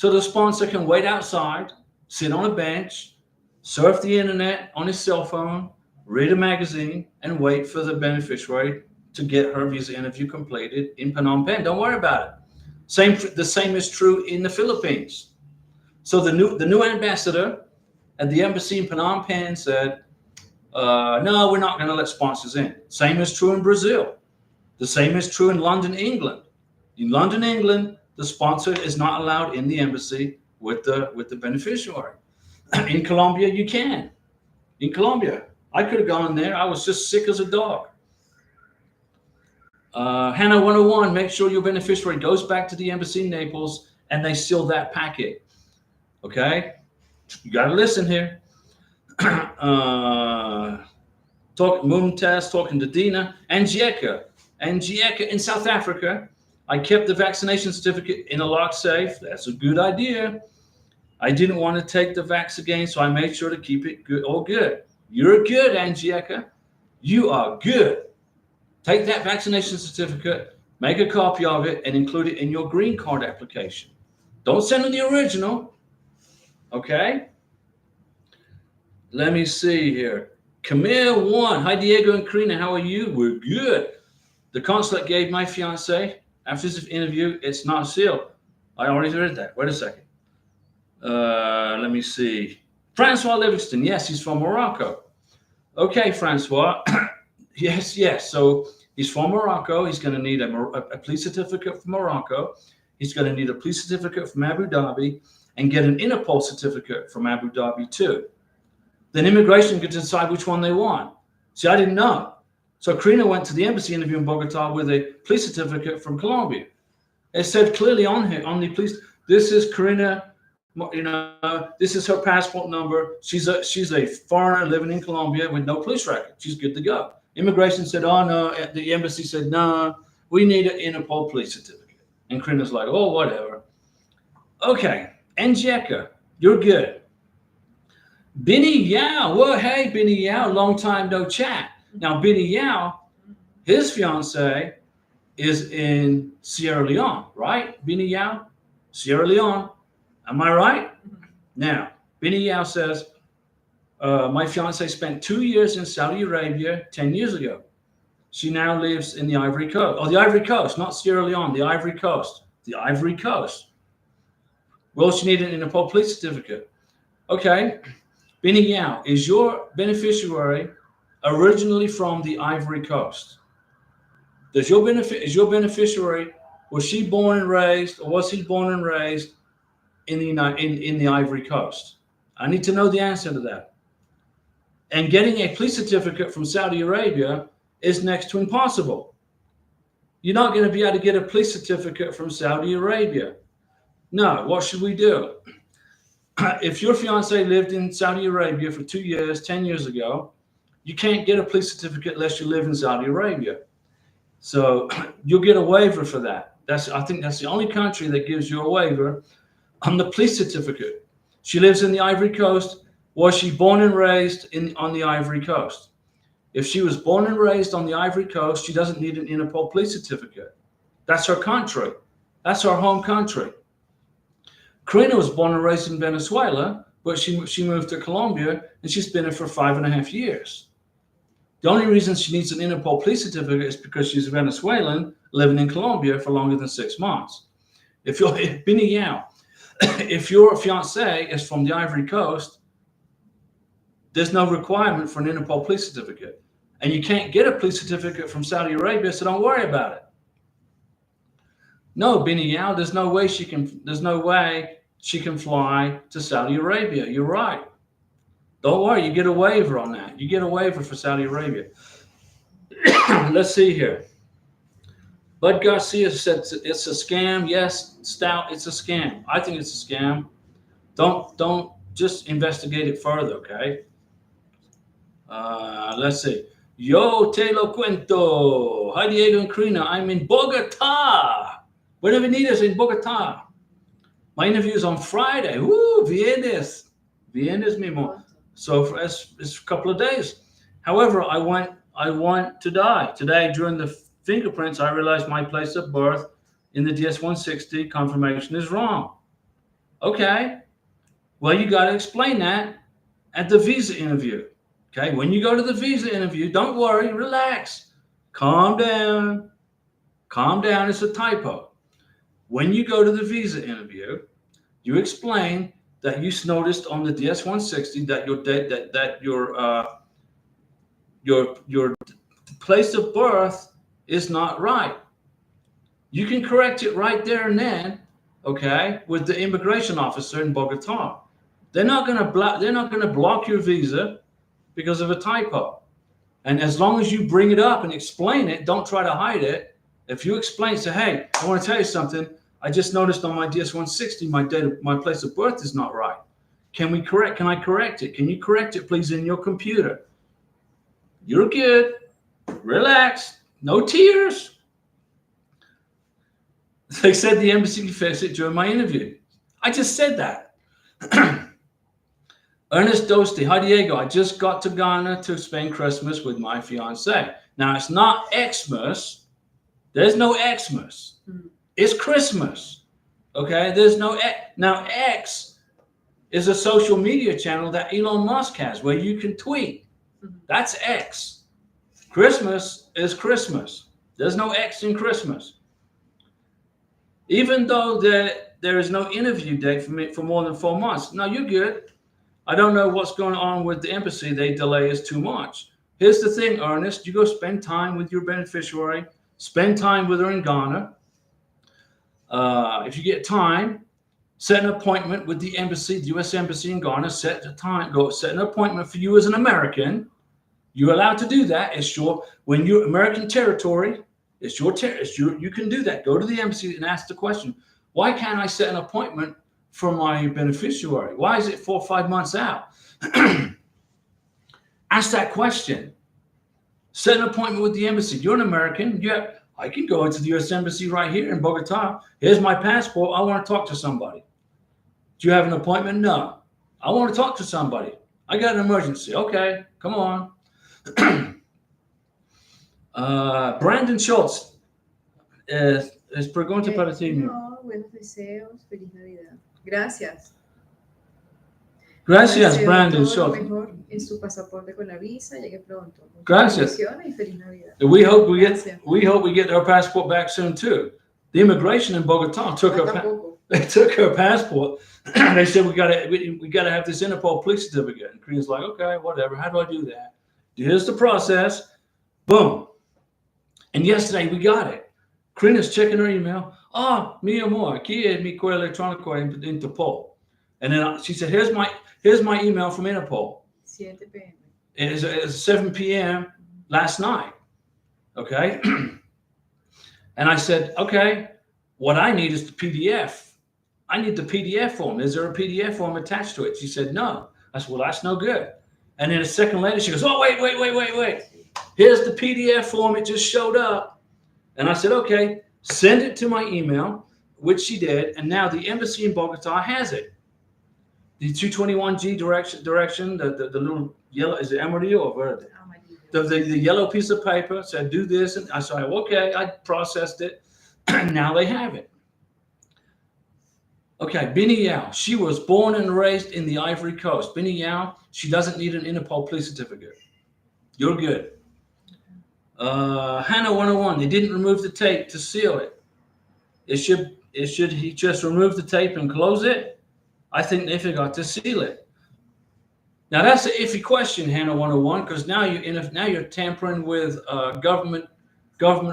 the sponsor can wait outside, sit on a bench, surf the internet on his cell phone, read a magazine, and wait for the beneficiary to get her visa interview completed in Phnom Penh. Don't worry about it. The same is true in the Philippines. So the new ambassador at the embassy in Phnom Penh said, no, we're not going to let sponsors in. Same is true in Brazil. The same is true in London, England. In London, England, the sponsor is not allowed in the embassy with the beneficiary. In Colombia, you can. In Colombia, I could have gone there. I was just sick as a dog. Hannah 101, make sure your beneficiary goes back to the embassy in Naples and they seal that packet. Okay? You got to listen here. Mumtaz talking to Dina. Angieka in South Africa. I kept the vaccination certificate in a locked safe. That's a good idea. I didn't want to take the vax again, so I made sure to keep it good. All good. You're good, Angieka. You are good. Take that vaccination certificate, make a copy of it, and include it in your green card application. Don't send them the original. Okay? Let me see here. Camille 1. Hi, Diego and Karina. How are you? We're good. The consulate gave my fiance, after this interview, it's not sealed. I already read that. Wait a second. Let me see. Francois Livingston. Yes, he's from Morocco. Okay, Francois. Yes. So he's from Morocco. He's going to need a police certificate from Morocco. He's going to need a police certificate from Abu Dhabi and get an Interpol certificate from Abu Dhabi too. Then immigration can decide which one they want. See, I didn't know. So Karina went to the embassy interview in Bogota with a police certificate from Colombia. It said clearly on here, on the police, this is Karina, this is her passport number. She's a foreigner living in Colombia with no police record. She's good to go. Immigration said, oh no. The embassy said, no, we need an Interpol police certificate. And Karina's like, oh, whatever. Okay, Njeka, you're good. Benny Yao, well, hey, Benny Yao, long time no chat. Now, Benny Yao, his fiance is in Sierra Leone, right? Benny Yao, Sierra Leone. Am I right? Now, Benny Yao says, my fiance spent 2 years in Saudi Arabia 10 years ago. She now lives in the Ivory Coast. Oh, the Ivory Coast, not Sierra Leone, the Ivory Coast. The Ivory Coast. Well, she needed an Interpol police certificate. Okay. Benny Yao, is your beneficiary originally from the Ivory Coast? Is your beneficiary, was she born and raised, or was he born and raised in the Ivory Coast? I need to know the answer to that. And getting a police certificate from Saudi Arabia is next to impossible. You're not going to be able to get a police certificate from Saudi Arabia. No, what should we do? If your fiance lived in Saudi Arabia for 2 years, 10 years ago, you can't get a police certificate unless you live in Saudi Arabia. So you'll get a waiver for that. I think that's the only country that gives you a waiver on the police certificate. She lives in the Ivory Coast. Was she born and raised on the Ivory Coast? If she was born and raised on the Ivory Coast, she doesn't need an Interpol police certificate. That's her country. That's her home country. Karina was born and raised in Venezuela, but she moved to Colombia, and she's been here for 5.5 years. The only reason she needs an Interpol police certificate is because she's a Venezuelan living in Colombia for longer than 6 months. If Benny Yao, if your fiance is from the Ivory Coast, there's no requirement for an Interpol police certificate. And you can't get a police certificate from Saudi Arabia, so don't worry about it. No, Benny Yao, there's no way she can fly to Saudi Arabia. You're right. Don't worry, you get a waiver on that. You get a waiver for Saudi Arabia. Let's see here. Bud Garcia said it's a scam. Yes, Stout, it's a scam. I think it's a scam. Don't just investigate it further, okay? Let's see. Yo, te lo cuento. Hi, Diego and Karina. I'm in Bogotá. Buenos in Bogotá. My interview is on Friday. Woo, viernes mismo. So it's a couple of days. However, I want to die. Today, during the fingerprints, I realized my place of birth in the DS-160 confirmation is wrong. Okay. Well, you got to explain that at the visa interview. Okay. When you go to the visa interview, don't worry, relax. Calm down. Calm down. It's a typo. When you go to the visa interview, you explain that you noticed on the DS-160 that your place of birth is not right. You can correct it right there and then, okay, with the immigration officer in Bogotá. They're not going to block your visa because of a typo. And as long as you bring it up and explain it, don't try to hide it. If you explain, say, hey, I want to tell you something. I just noticed on my DS-160 my place of birth is not right. Can I correct it? Can you correct it, please, in your computer? You're good. Relax. No tears. They said the embassy can fix it during my interview. I just said that. Ernest Dosti. Hi, Diego. I just got to Ghana to spend Christmas with my fiance. Now, it's not Xmas. There's no Xmas. It's Christmas. Okay? There's no X. Now, X is a social media channel that Elon Musk has where you can tweet. That's X. Christmas is Christmas. There's no X in Christmas. Even though there is no interview date for me for more than 4 months. No, you're good. I don't know what's going on with the embassy. They delay us too much. Here's the thing, Ernest. You go spend time with your beneficiary. Spend time with her in Ghana. If you get time, set an appointment with the embassy, the U.S. Embassy in Ghana. Set an appointment for you as an American. You're allowed to do that. When you're American territory, you can do that. Go to the embassy and ask the question, why can't I set an appointment for my beneficiary? Why is it 4 or 5 months out? Ask that question. Set an appointment with the embassy. You're an American. Yeah, I can go into the U.S. Embassy right here in Bogota. Here's my passport. I want to talk to somebody. Do you have an appointment? No. I want to talk to somebody. I got an emergency. Okay, come on. Brandon Schultz. Es pregunta para ti. No, buenos deseos. Feliz Navidad. Gracias. Gracias, Brandon todo Schultz. lo mejor en su pasaporte con la visa. Llegue pronto. Gracias. Y feliz Navidad. We hope we get our passport back soon too. The immigration in Bogota took her passport. They said we gotta have this Interpol police certificate. And Korea's like, okay, whatever. How do I do that? Here's the process. Boom. And yesterday we got it. Karina's checking her email. Oh, mi amor, aquí es mi correo electrónico en Interpol. And then she said, here's my email from Interpol. 7 p.m. It was 7 p.m. last night. Okay. And I said, okay, what I need is the PDF. I need the PDF form. Is there a PDF form attached to it? She said, no. I said, well, that's no good. And then a second later, she goes, oh, wait. Here's the PDF form. It just showed up. And I said, okay, send it to my email, which she did. And now the embassy in Bogota has it. The 221G direction, the little yellow, is it amarillo or verde? The yellow piece of paper said, do this. And I said, okay, I processed it. And now they have it. Okay, Bini Yao. She was born and raised in the Ivory Coast. Bini Yao, she doesn't need an Interpol police certificate. You're good. Hannah 101, they didn't remove the tape to seal it. He just remove the tape and close it? I think they forgot to seal it. Now that's an iffy question, Hannah 101, because now you're tampering with government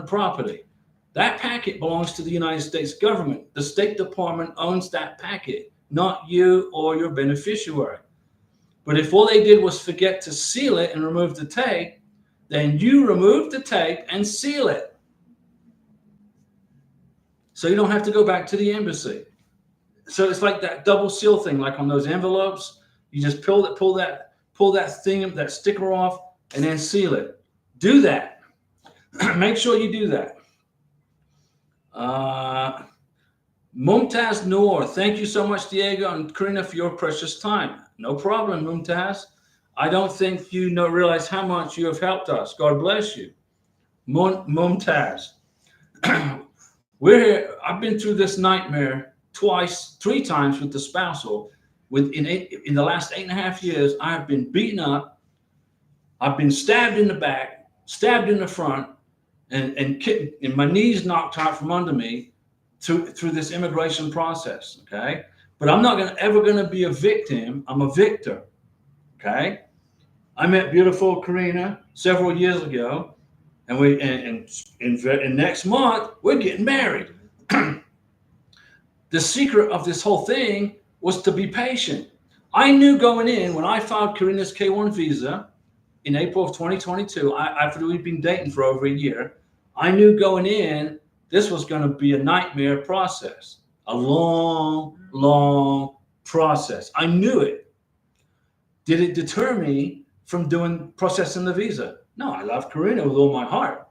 property. That packet belongs to the United States government. The State Department owns that packet, not you or your beneficiary. But if all they did was forget to seal it and remove the tape, then you remove the tape and seal it. So you don't have to go back to the embassy. So it's like that double seal thing, like on those envelopes. You just pull that sticker off and then seal it. Do that. Make sure you do that. Mumtaz Noor, thank you so much, Diego and Karina, for your precious time. No problem, Mumtaz. I don't think you realize how much you have helped us. God bless you. Mumtaz. We're here. I've been through this nightmare 3 times with the spousal. In the last 8.5 years, I have been beaten up. I've been stabbed in the back, stabbed in the front, and my knees knocked out from under me through this immigration process. Okay, but I'm not ever going to be a victim. I'm a victor. Okay, I met beautiful Karina several years ago, and next month we're getting married. The secret of this whole thing was to be patient. I knew going in when I filed Karina's K1 visa in April of 2022, after we'd been dating for over a year, I knew going in this was going to be a nightmare process, a long process. I knew it. Did it deter me from processing the visa? No, I love Karina with all my heart.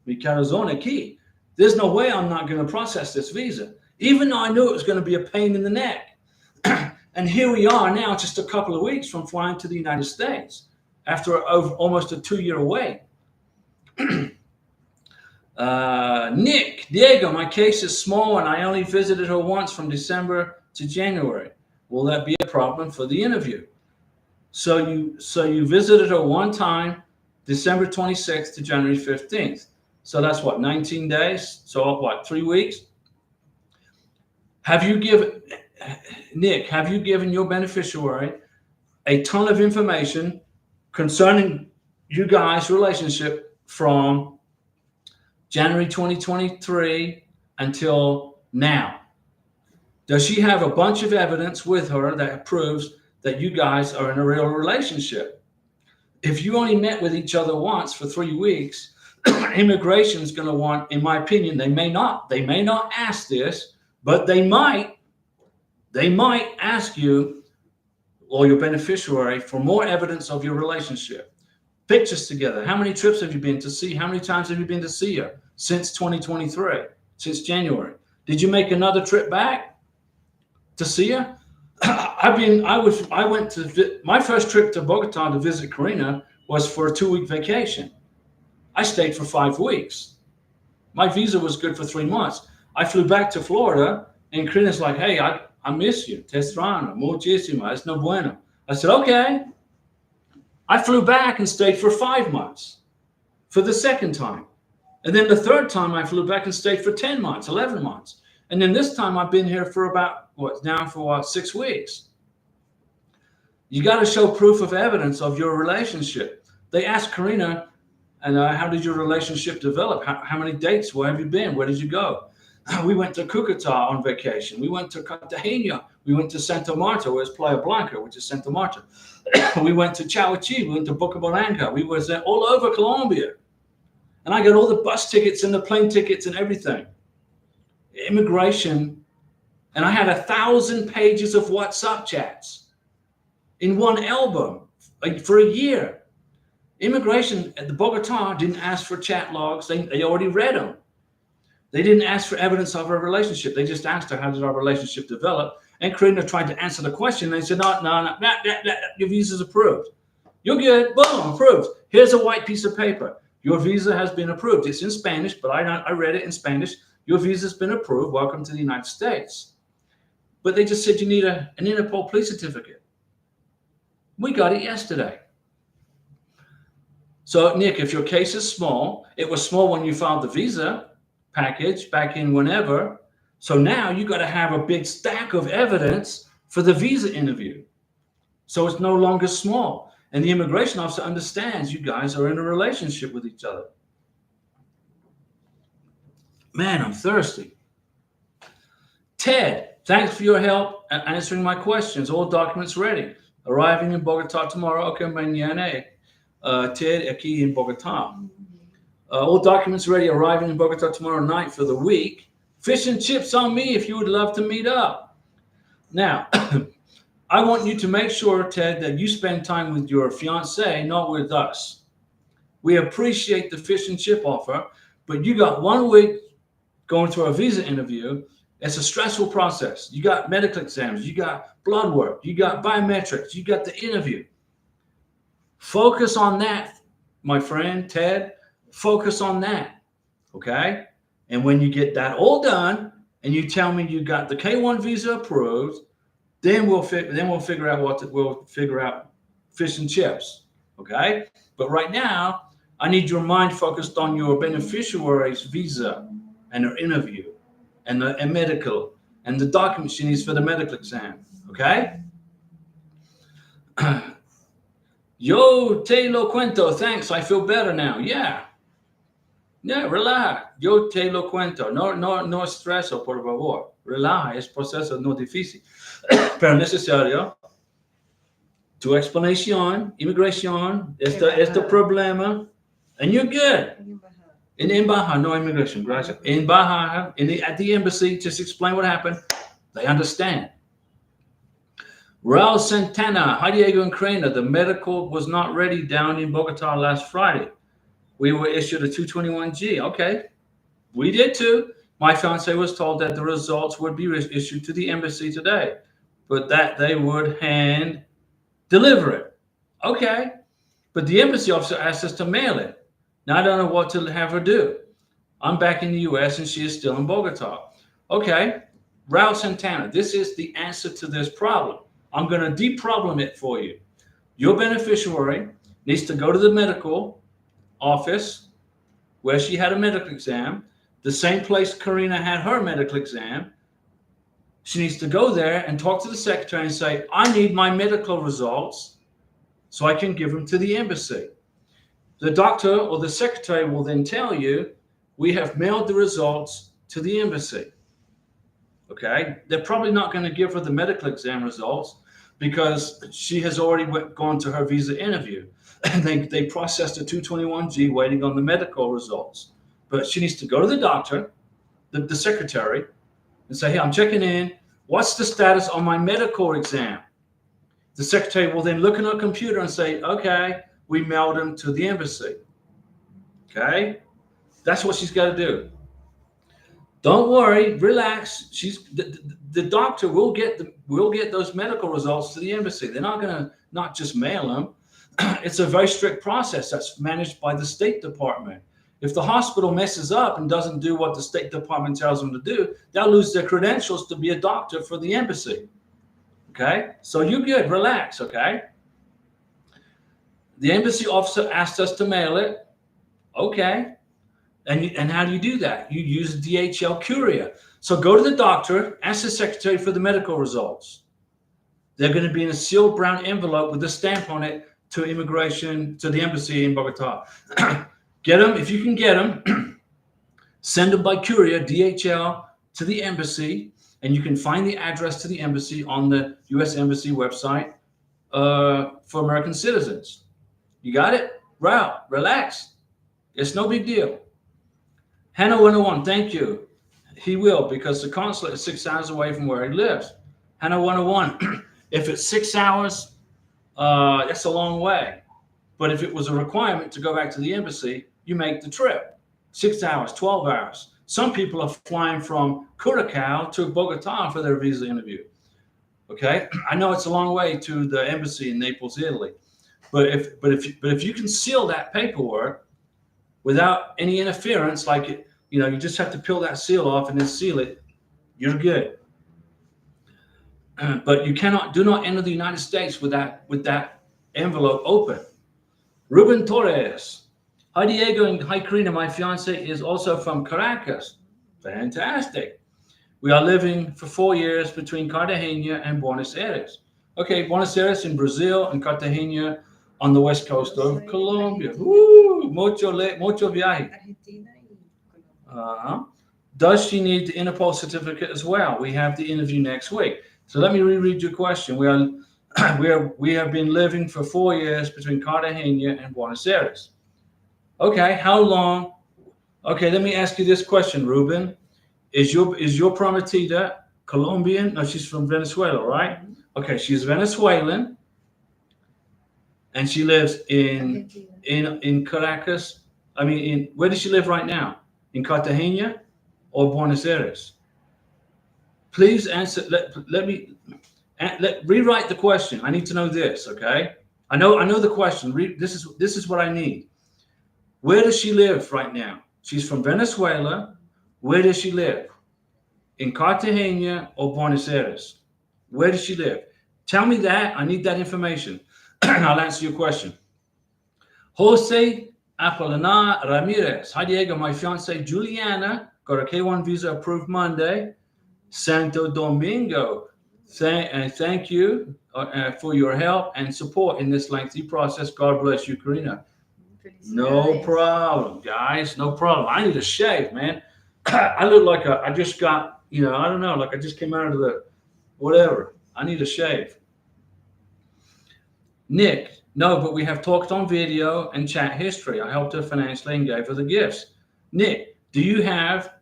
Mi corazón aquí. There's no way I'm not going to process this visa, even though I knew it was going to be a pain in the neck. And here we are now, just a couple of weeks from flying to the United States after almost a 2-year wait. Nick, Diego, my case is small and I only visited her once from December to January. Will that be a problem for the interview? So you visited her one time, December 26th to January 15th. So that's what, 19 days? So what, 3 weeks? Nick, have you given your beneficiary a ton of information concerning you guys' relationship from January 2023 until Now, does she have a bunch of evidence with her that proves that you guys are in a real relationship? If you only met with each other once for 3 weeks, immigration is going to want, in my opinion, they may not ask this, but they might ask you or your beneficiary for more evidence of your relationship. Pictures together. How many trips have you been to see? How many times have you been to see her since 2023, since January? Did you make another trip back to see her? My first trip to Bogota to visit Karina was for a 2-week vacation. I stayed for 5 weeks. My visa was good for 3 months. I flew back to Florida, and Karina's like, hey, I miss you. Te extraño muchísimo. Es no bueno. I said, okay. I flew back and stayed for 5 months for the second time. And then the third time I flew back and stayed for 10 months, 11 months. And then this time I've been here for about, 6 weeks. You got to show proof of evidence of your relationship. They asked Karina, and how did your relationship develop? How many dates? Where have you been? Where did you go? We went to Cúcuta on vacation. We went to Cartagena. We went to Santa Marta, where it's Playa Blanca, which is Santa Marta. We went to Chauchi. We went to Bucaramanga. We was all over Colombia. And I got all the bus tickets and the plane tickets and everything. Immigration. And I had 1,000 pages of WhatsApp chats in one album for a year. Immigration at the Bogotá didn't ask for chat logs. They already read them. They didn't ask for evidence of our relationship. They just asked her, how did our relationship develop? And Karina tried to answer the question. They said, no, your visa's approved. You're good. Boom, approved. Here's a white piece of paper. Your visa has been approved. It's in Spanish, but I read it in Spanish. Your visa's been approved. Welcome to the United States. But they just said you need an Interpol police certificate. We got it yesterday. So, Nick, if your case is small, it was small when you filed the visa package back in whenever. So now you got to have a big stack of evidence for the visa interview. So it's no longer small. And the immigration officer understands you guys are in a relationship with each other. Man, I'm thirsty. Ted, thanks for your help and answering my questions. All documents ready. Arriving in Bogotá tomorrow. Okay, mañana. Ted, aquí en Bogotá. All documents ready. Arriving in Bogotá tomorrow night for the week. Fish and chips on me if you would love to meet up. Now, I want you to make sure, Ted, that you spend time with your fiancé, not with us. We appreciate the fish and chip offer, but you got 1 week going through a visa interview. It's a stressful process. You got medical exams, you got blood work, you got biometrics, you got the interview. Focus on that, my friend, Ted. Focus on that, okay? And when you get that all done, and you tell me you got the K1 visa approved, then we'll figure out fish and chips, okay? But right now, I need your mind focused on your beneficiary's visa and her interview, and medical, and the documents she needs for the medical exam, okay? Yo te lo cuento. Thanks. I feel better now. Yeah, relax. Yo te lo cuento. No estreso, por favor. Relax. Es proceso no difícil, pero necesario. Tu explanación, inmigración, este problema, and you're good. In embajada, no immigration, gracias. Embajada, at the embassy, just explain what happened. They understand. Raul Santana, hi Diego and Karina. The medical was not ready down in Bogotá last Friday. We were issued a 221G. Okay, we did too. My fiance was told that the results would be issued to the embassy today, but that they would hand deliver it. Okay, but the embassy officer asked us to mail it. Now I don't know what to have her do. I'm back in the U.S. and she is still in Bogotá. Okay, Raul Santana, this is the answer to this problem. I'm going to de-problem it for you. Your beneficiary needs to go to the medical office where she had a medical exam, the same place Karina had her medical exam. She needs to go there and talk to the secretary and say, I need my medical results so I can give them to the embassy. The doctor or the secretary will then tell you, we have mailed the results to the embassy. Okay, they're probably not going to give her the medical exam results because she has already gone to her visa interview, and they processed a 221G waiting on the medical results. But she needs to go to the doctor, the secretary, and say, hey, I'm checking in. What's the status on my medical exam? The secretary will then look in her computer and say, okay, we mailed him to the embassy. Okay, that's what she's got to do. Don't worry, relax. The doctor will get those medical results to the embassy. They're not going to not just mail them. It's a very strict process that's managed by the State Department. If the hospital messes up and doesn't do what the State Department tells them to do, they'll lose their credentials to be a doctor for the embassy. Okay, so you're good. Relax. Okay. The embassy officer asked us to mail it. Okay. And how do you do that? You use DHL courier. So go to the doctor, ask the secretary for the medical results. They're going to be in a sealed brown envelope with a stamp on it to immigration, to the embassy in Bogotá. Get them, if you can get them, send them by courier, DHL, to the embassy, and you can find the address to the embassy on the U.S. Embassy website for American citizens. You got it? Wow, relax. It's no big deal. Hannah 101, thank you. He will, because the consulate is 6 hours away from where he lives. Hannah 101, if it's 6 hours, that's a long way. But if it was a requirement to go back to the embassy, you make the trip. 6 hours, 12 hours. Some people are flying from Curacao to Bogotá for their visa interview. Okay, I know it's a long way to the embassy in Naples, Italy. But if you can seal that paperwork without any interference, like it, you just have to peel that seal off and then seal it, you're good. But you do not enter the United States with that envelope open. Ruben Torres. Hi, Diego, and hi, Karina. My fiance is also from Caracas. Fantastic. We are living for 4 years between Cartagena and Buenos Aires. Okay, Buenos Aires in Brazil and Cartagena on the west coast of Colombia. Woo! Mucho viaje. Does she need the Interpol certificate as well? We have the interview next week. So let me reread your question. We have been living for 4 years between Cartagena and Buenos Aires. Okay, how long? Okay, let me ask you this question, Ruben. Is your prometida Colombian? No, she's from Venezuela, right? Okay, she's Venezuelan, and she lives in Caracas. I mean, where does she live right now? In Cartagena or Buenos Aires? Please answer. Let me rewrite the question. I need to know this. Okay, I know the question. This is what I need. Where does she live right now? She's from Venezuela. Where does she live? In Cartagena or Buenos Aires? Where does she live? Tell me that. I need that information. And I'll answer your question. Jose Apolinar Ramirez. Hi, Diego. My fiance Juliana got a K1 visa approved Monday. Santo Domingo. Thank you for your help and support in this lengthy process. God bless you, Karina. No problem, guys. No problem. I need a shave, man. I look like I just got, I don't know, like I just came out of the whatever. I need a shave. Nick, no, but we have talked on video and chat history. I helped her financially and gave her the gifts. Nick, do you have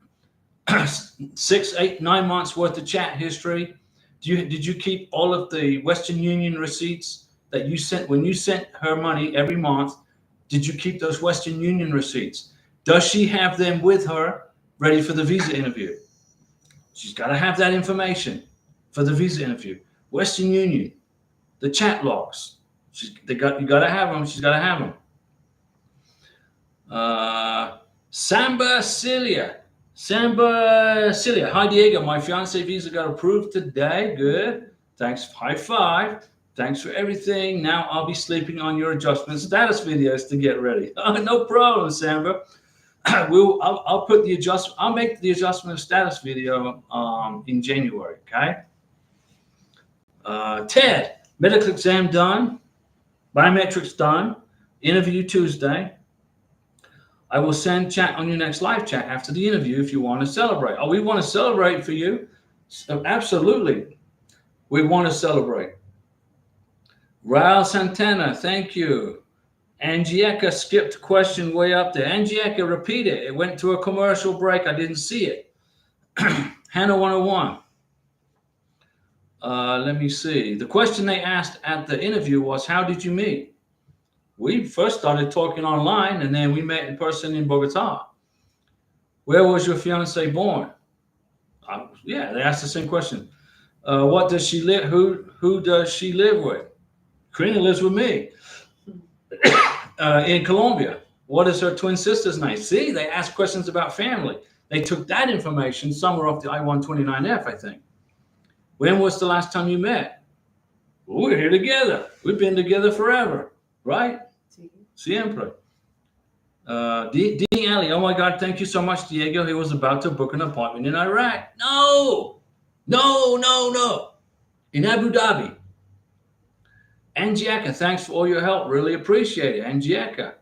6, 8, 9 months worth of chat history? Did you keep all of the Western Union receipts that you sent when you sent her money every month? Did you keep those Western Union receipts? Does she have them with her ready for the visa interview? She's got to have that information for the visa interview. Western Union, the chat logs. You got to have them. She's got to have them. Samba Celia. Hi, Diego. My fiance visa got approved today. Good. Thanks. High five. Thanks for everything. Now I'll be sleeping on your adjustment status videos to get ready. No problem, Samba. I'll put the adjustment. I'll make the adjustment status video in January. Okay. Ted, medical exam done, biometrics done, interview Tuesday. I will send chat on your next live chat after the interview if you want to celebrate. Oh, we want to celebrate for you. So absolutely. We want to celebrate. Raul Santana, thank you. Angieka skipped question way up there. Angieka, repeat it. It went to a commercial break. I didn't see it. Hannah 101. Let me see. The question they asked at the interview was, how did you meet? We first started talking online, and then we met in person in Bogotá. Where was your fiance born? Yeah, they asked the same question. What does she live? Who does she live with? Karina lives with me in Colombia. What is her twin sister's name? See, they asked questions about family. They took that information somewhere off the I-129F, I think. When was the last time you met? Well, we're here together. We've been together forever, right? Sí. Siempre. D. Ali, oh my God, thank you so much, Diego. He was about to book an appointment in Iraq. No. In Abu Dhabi. Angieka, thanks for all your help. Really appreciate it. Angieka,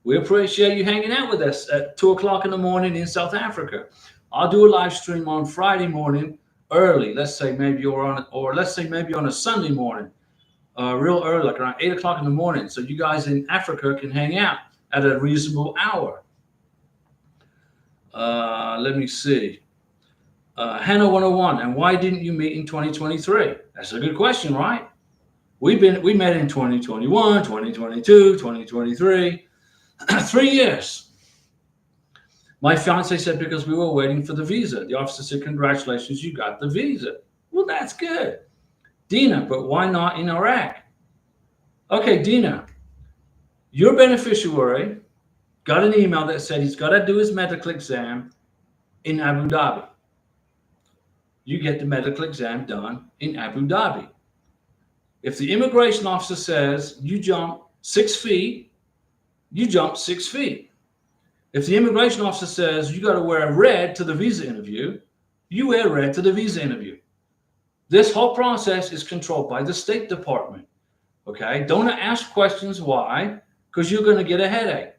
we appreciate you hanging out with us at 2 o'clock in the morning in South Africa. I'll do a live stream on Friday morning early. Let's say maybe on a Sunday morning, real early, like around 8 o'clock in the morning. So you guys in Africa can hang out at a reasonable hour. Let me see. Hannah 101, and why didn't you meet in 2023? That's a good question, right? We met in 2021, 2022, 2023, 3 years. My fiance said because we were waiting for the visa. The officer said, congratulations, you got the visa. Well, that's good. Dina, but why not in Iraq? Okay, Dina, your beneficiary got an email that said he's got to do his medical exam in Abu Dhabi. You get the medical exam done in Abu Dhabi. If the immigration officer says you jump 6 feet, you jump 6 feet. If the immigration officer says you got to wear red to the visa interview, you wear red to the visa interview. This whole process is controlled by the State Department. Okay? Don't ask questions why, because you're going to get a headache.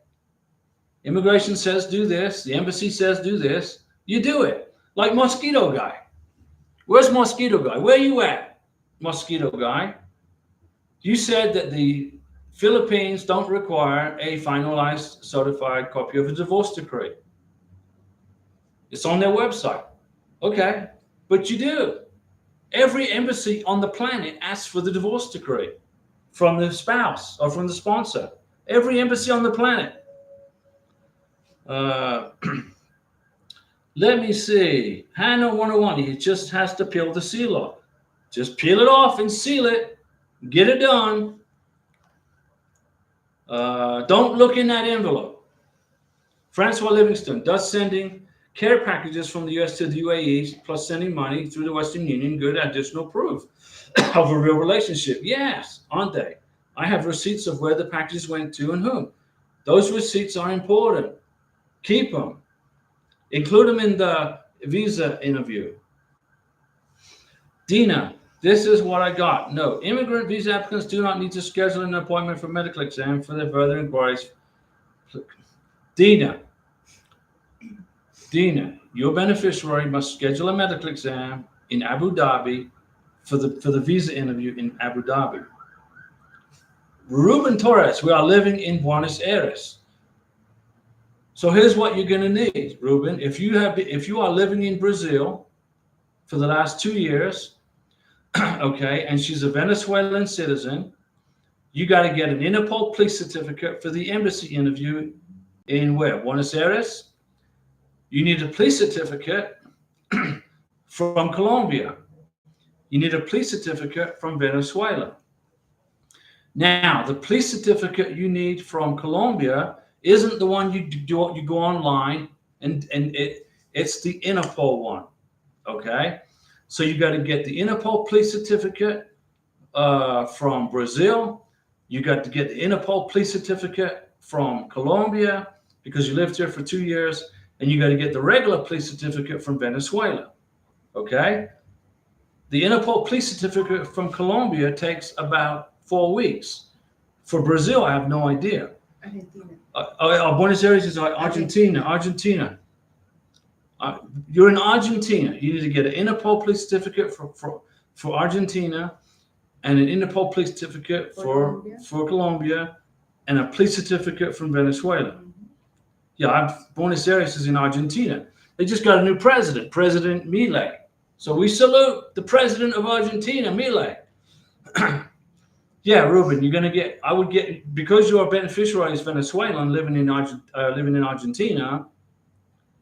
Immigration says do this, the embassy says do this, you do it. Like Mosquito Guy. Where's Mosquito Guy? Where you at, Mosquito Guy? You said that the Philippines don't require a finalized certified copy of a divorce decree. It's on their website. Okay, but you do. Every embassy on the planet asks for the divorce decree from the spouse or from the sponsor. Every embassy on the planet. Let me see. Hannah 101, he just has to peel the seal off. Just peel it off and seal it. Get it done. Don't look in that envelope. Francois Livingston, does sending care packages from the U.S. to the UAE plus sending money through the Western Union good additional proof of a real relationship? Yes, aren't they? I have receipts of where the packages went to and whom. Those receipts are important. Keep them. Include them in the visa interview. Dina, this is what I got. No, immigrant visa applicants do not need to schedule an appointment for medical exam for their further inquiries. Dina, your beneficiary must schedule a medical exam in Abu Dhabi for the visa interview in Abu Dhabi. Ruben Torres, we are living in Buenos Aires. So here's what you're going to need, Ruben. If you are living in Brazil for the last 2 years, okay, and she's a Venezuelan citizen, you got to get an Interpol police certificate for the embassy interview in where? Buenos Aires. You need a police certificate from Colombia. You need a police certificate from Venezuela. Now, the police certificate you need from Colombia isn't the one you go online and it's the Interpol one. Okay, so you got to get the Interpol police certificate from Brazil. You got to get the Interpol police certificate from Colombia because you lived here for 2 years, and you got to get the regular police certificate from Venezuela. Okay, the Interpol police certificate from Colombia takes about 4 weeks. For Brazil, I have no idea. Argentina. Buenos Aires is like Argentina. You're in Argentina. You need to get an Interpol police certificate for Argentina, and an Interpol police certificate for Colombia, and a police certificate from Venezuela. Yeah, Buenos Aires is in Argentina. They just got a new president, President Milei. So we salute the president of Argentina, Milei. Yeah, Ruben, you're gonna get. I would get, because your beneficiary is Venezuelan living in Argentina.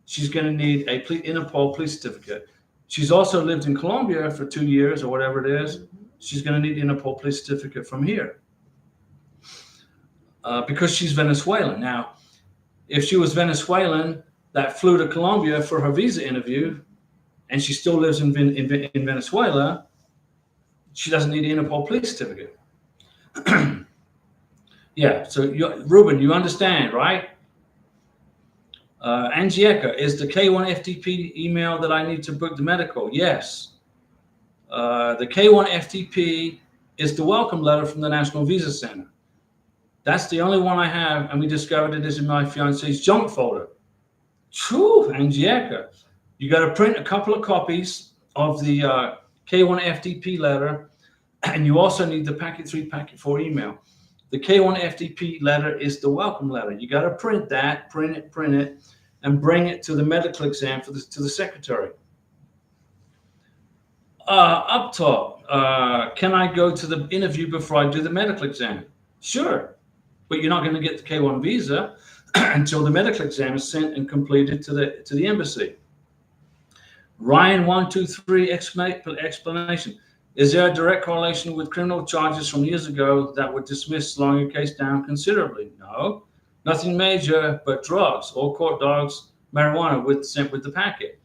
She's gonna need a Interpol police certificate. She's also lived in Colombia for 2 years or whatever it is. She's gonna need Interpol police certificate from here because she's Venezuelan. Now, if she was Venezuelan that flew to Colombia for her visa interview, and she still lives in Venezuela, she doesn't need an Interpol police certificate. Yeah, so Ruben, you understand, right? Angieka, is the K1 FTP email that I need to book the medical? Yes. The K1 FTP is the welcome letter from the National Visa Center. That's the only one I have, and we discovered it is in my fiance's junk folder. True, Angieka. You got to print a couple of copies of the K1 FTP letter, and you also need the packet 3, packet 4 email. The K1 FTP letter is the welcome letter. You got to print that, print it, and bring it to the medical exam to the secretary. Up top, can I go to the interview before I do the medical exam? Sure, but you're not going to get the K1 visa until the medical exam is sent and completed to the embassy. Ryan 123 explanation. Is there a direct correlation with criminal charges from years ago that would dismiss, slowing your case down considerably? No, nothing major, but drugs, all court dogs, marijuana sent with the packet.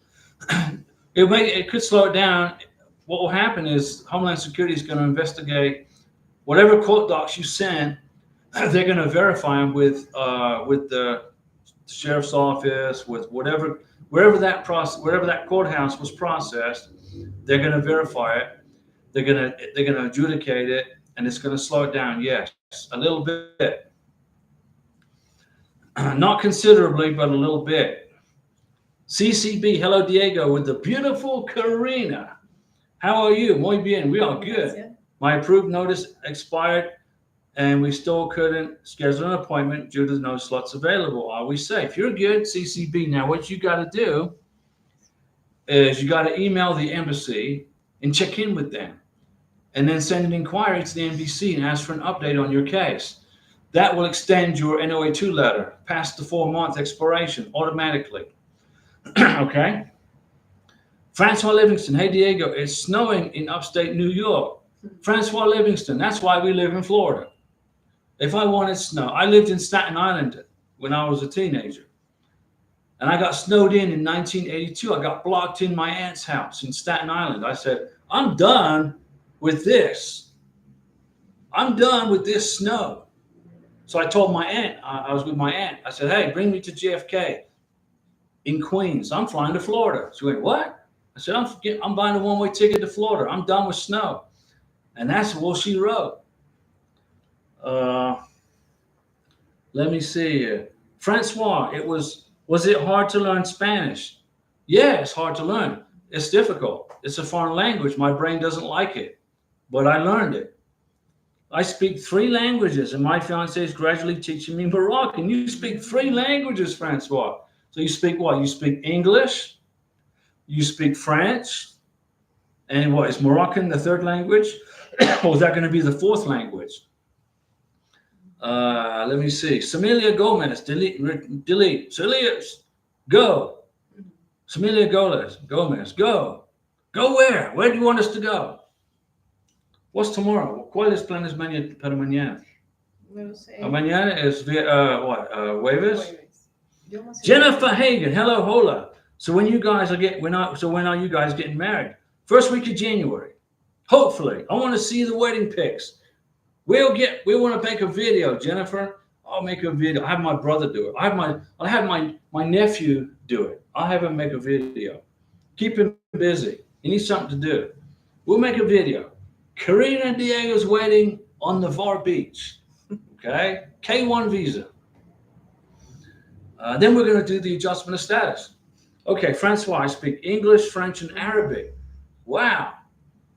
It could slow it down. What will happen is Homeland Security is going to investigate whatever court docs you send. They're going to verify them with the sheriff's office, with wherever that courthouse was processed. They're going to verify it. They're going to adjudicate it, and it's going to slow it down. Yes, a little bit, not considerably, but a little bit. CCB, hello Diego, with the beautiful Karina. How are you? Muy bien. We are good. My approved notice expired, and we still couldn't schedule an appointment due to no slots available. Are we safe? You're good, CCB. Now, what you got to do is you got to email the embassy and check in with them, and then send an inquiry to the NVC and ask for an update on your case. That will extend your NOA2 letter past the 4-month expiration automatically. Okay? Francois Livingston, hey Diego, it's snowing in upstate New York. Francois Livingston, that's why we live in Florida. If I wanted snow, I lived in Staten Island when I was a teenager. And I got snowed in 1982. I got blocked in my aunt's house in Staten Island. I said, I'm done with this. I'm done with this snow. So I told my aunt, I was with my aunt. I said, hey, bring me to JFK in Queens. I'm flying to Florida. She went, what? I said, I'm buying a one-way ticket to Florida. I'm done with snow. And that's what she wrote. Let me see. Francois, was it hard to learn Spanish? Yeah, it's hard to learn. It's difficult. It's a foreign language. My brain doesn't like it, but I learned it. I speak 3 languages, and my fiance is gradually teaching me Moroccan. You speak 3 languages, Francois. So you speak what? You speak English, you speak French, and what, is Moroccan the 3rd language? Or is that going to be the 4th language? Let me see. Samilia Gomez, delete. Samilia, go. Samilia Gomez, go. Go where? Where do you want us to go? What's tomorrow? ¿Cuál es planes para mañana? No sé. Mañana es jueves? Jennifer Hagan, hello, hola. So when are you guys getting married? First week of January. Hopefully. I want to see the wedding pics. We want to make a video, Jennifer. I'll make a video. I have my brother do it. I'll have my nephew do it. I'll have him make a video. Keep him busy. He needs something to do. We'll make a video. Karina and Diego's wedding on Navarre Beach. Okay? K1 visa. Then we're going to do the adjustment of status. Okay, Francois, I speak English, French, and Arabic. Wow.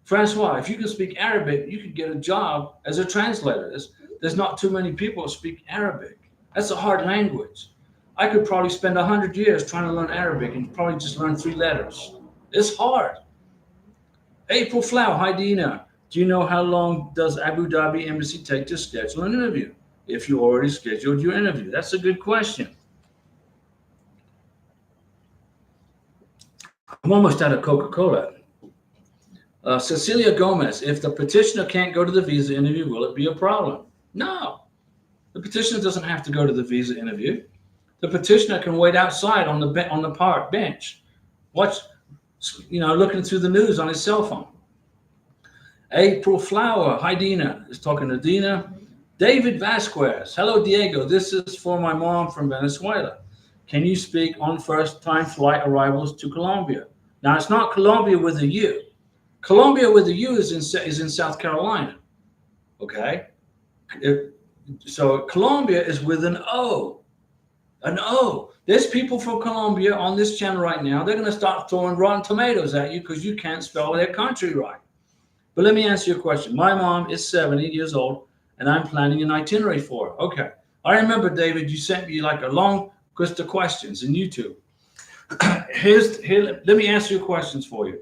Francois, if you can speak Arabic, you could get a job as a translator. There's not too many people who speak Arabic. That's a hard language. I could probably spend 100 years trying to learn Arabic and probably just learn 3 letters. It's hard. April Flower, hi Dina. Do you know how long does Abu Dhabi Embassy take to schedule an interview? If you already scheduled your interview. That's a good question. I'm almost out of Coca-Cola. Cecilia Gomez, if the petitioner can't go to the visa interview, will it be a problem? No. The petitioner doesn't have to go to the visa interview. The petitioner can wait outside on the park bench, looking through the news on his cell phone. April Flower, hi Dina, is talking to Dina. David Vasquez, hello Diego, this is for my mom from Venezuela. Can you speak on first-time flight arrivals to Colombia? Now it's not Colombia with a U. Colombia with a U is in South Carolina. Okay, so Colombia is with an O. An O. There's people from Colombia on this channel right now. They're going to start throwing rotten tomatoes at you because you can't spell their country right. But let me answer your question. My mom is 70 years old, and I'm planning an itinerary for her. Okay. I remember, David, you sent me like a long list of questions in YouTube. Let me answer your questions for you.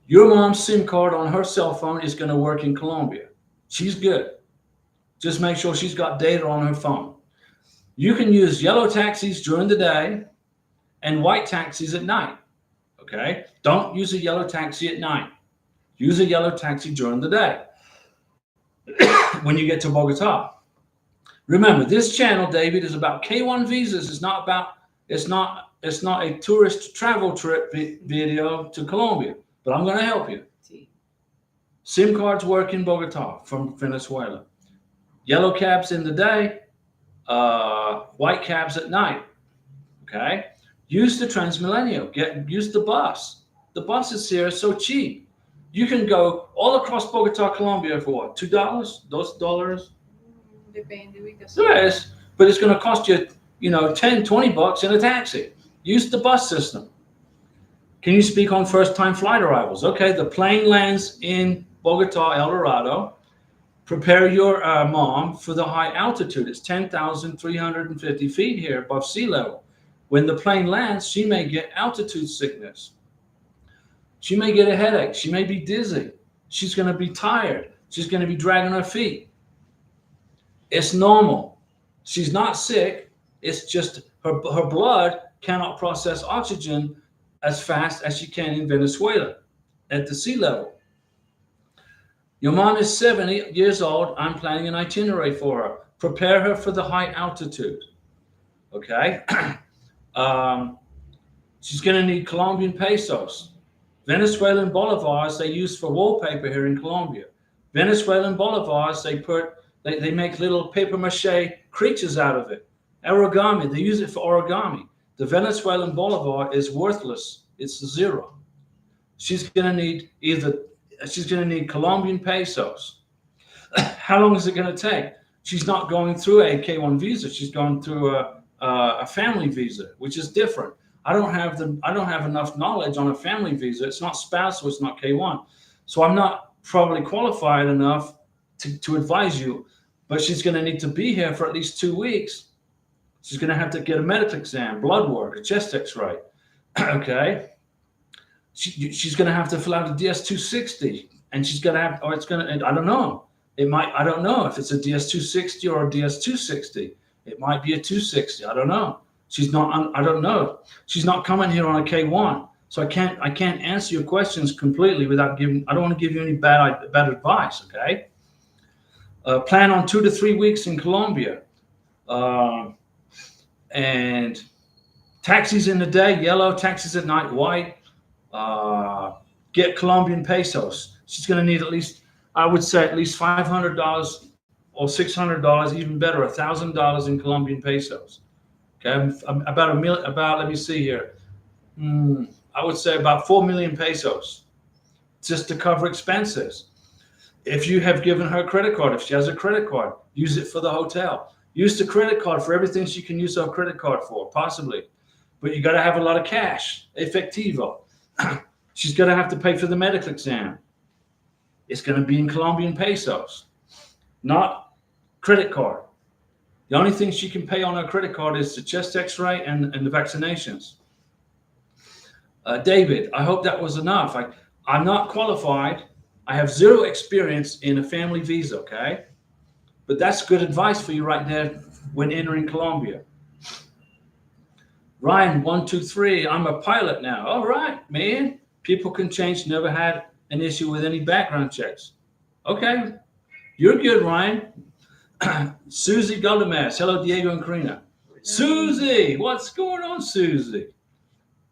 Your mom's SIM card on her cell phone is going to work in Colombia. She's good. Just make sure she's got data on her phone. You can use yellow taxis during the day and white taxis at night. Okay? Don't use a yellow taxi at night. Use a yellow taxi during the day when you get to Bogotá. Remember, this channel, David, is about K1 visas. It's not a tourist travel trip video to Colombia, but I'm going to help you. SIM cards work in Bogotá from Venezuela. Yellow cabs in the day, white cabs at night. Okay? Use the Transmilenio. Use the bus. The buses here are so cheap. You can go all across Bogotá, Colombia for what? $2? $2? Depende. Yes, but it's going to cost you, $10-20 in a taxi. Use the bus system. Can you speak on first-time flight arrivals? Okay, the plane lands in Bogotá, El Dorado. Prepare your mom for the high altitude. It's 10,350 feet here above sea level. When the plane lands, she may get altitude sickness. She may get a headache. She may be dizzy. She's going to be tired. She's going to be dragging her feet. It's normal. She's not sick. It's just her blood cannot process oxygen as fast as she can in Venezuela at the sea level. Your mom is 70 years old. I'm planning an itinerary for her. Prepare her for the high altitude. Okay? She's going to need Colombian pesos. Venezuelan bolivars they use for wallpaper here in Colombia. Venezuelan bolivars they make little paper mache creatures out of it. Origami, they use it for origami. The Venezuelan bolivar is worthless. It's zero. She's going to need Colombian pesos. How long is it going to take? She's not going through a K1 visa. She's going through a family visa, which is different. I don't have enough knowledge on a family visa. It's not spousal, it's not K1. So I'm not probably qualified enough to advise you, but she's going to need to be here for at least 2 weeks. She's going to have to get a medical exam, blood work, a chest x-ray. Okay. She's going to have to fill out a DS-260, and she's going to have, I don't know. I don't know if it's a DS-260 or a DS-260. It might be a 260. I don't know. I don't know. She's not coming here on a K1. So I can't answer your questions completely I don't want to give you any bad advice. Okay. Plan on 2 to 3 weeks in Colombia. And taxis in the day, yellow, taxis at night, white. Get Colombian pesos. She's going to need at least $500 or $600, even better, $1,000 in Colombian pesos. Okay, let me see here. I would say about 4 million pesos just to cover expenses. If you have given her a credit card, if she has a credit card, use it for the hotel. Use the credit card for everything she can use her credit card for, possibly. but you got to have a lot of cash, efectivo. She's going to have to pay for the medical exam. It's going to be in Colombian pesos, not credit card. The only thing she can pay on her credit card is the chest x-ray and the vaccinations. David, I hope that was enough. I'm not qualified. I have zero experience in a family visa, okay? But that's good advice for you right there when entering Colombia. Ryan, 123, I'm a pilot now. All right, man. People can change, never had an issue with any background checks. Okay, you're good, Ryan. Susie Gomez, hello, Diego and Karina. Susie, what's going on, Susie?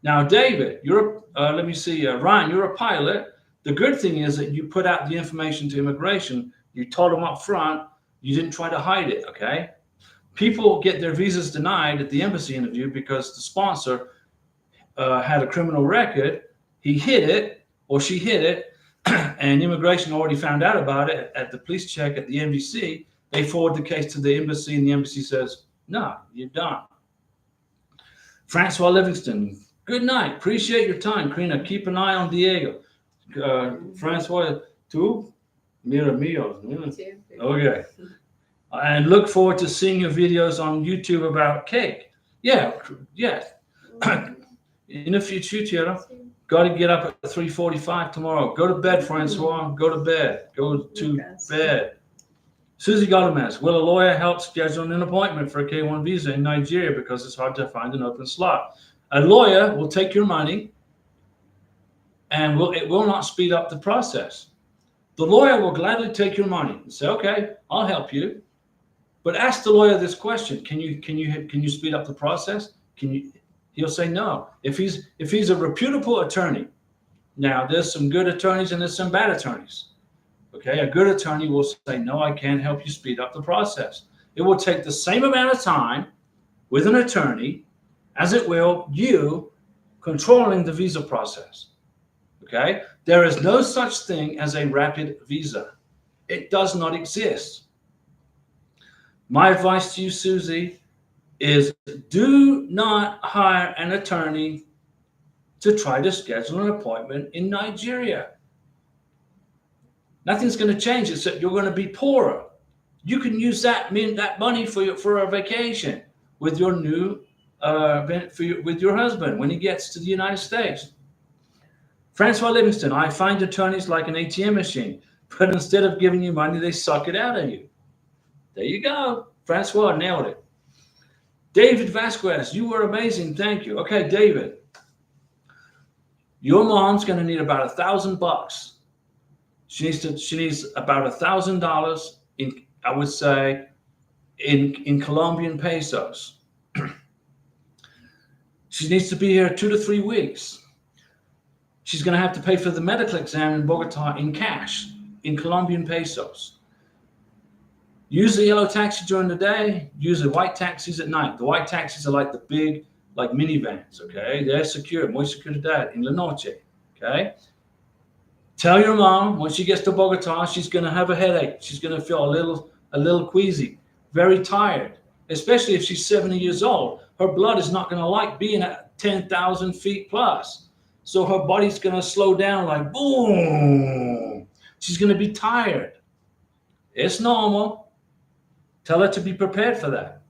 Now, David, Ryan, you're a pilot. The good thing is that you put out the information to immigration. You told them up front. You didn't try to hide it, okay? People get their visas denied at the embassy interview because the sponsor had a criminal record. He hid it, or she hid it, and immigration already found out about it at the police check at the embassy. They forward the case to the embassy, and the embassy says, no, you're done. Francois Livingston, good night. Appreciate your time, Karina. Keep an eye on Diego. Francois, tú? Mira mío. Okay. And look forward to seeing your videos on YouTube about cake. Yeah. In the future, got to get up at 3:45 tomorrow. Go to bed, Francois. Go to bed. Go to bed. Susie Gomez, will a lawyer help schedule an appointment for a K1 visa in Nigeria because it's hard to find an open slot? A lawyer will take your money and it will not speed up the process. The lawyer will gladly take your money and say, okay, I'll help you. But ask the lawyer this question: Can you speed up the process? He'll say no. If he's a reputable attorney, now there's some good attorneys and there's some bad attorneys. Okay, a good attorney will say no, I can't help you speed up the process. It will take the same amount of time with an attorney as it will you controlling the visa process. Okay, there is no such thing as a rapid visa. It does not exist. My advice to you, Susie, is do not hire an attorney to try to schedule an appointment in Nigeria. Nothing's going to change except you're going to be poorer. You can use that money for a vacation with your with your husband when he gets to the United States. Francois Livingston, I find attorneys like an ATM machine, but instead of giving you money, they suck it out of you. There you go. Francois nailed it. David Vasquez, you were amazing. Thank you. Okay, David, your mom's going to need about $1,000. She needs about $1,000 in, I would say, in Colombian pesos. She needs to be here 2 to 3 weeks. She's going to have to pay for the medical exam in Bogotá in cash, in Colombian pesos. Use the yellow taxi during the day. Use the white taxis at night. The white taxis are like the big, like minivans, okay? They're secure, muy seguridad, in la noche, okay? Tell your mom when she gets to Bogotá, she's going to have a headache. She's going to feel a little queasy, very tired, especially if she's 70 years old. Her blood is not going to like being at 10,000 feet plus. So her body's going to slow down like boom. She's going to be tired. It's normal. Tell her to be prepared for that.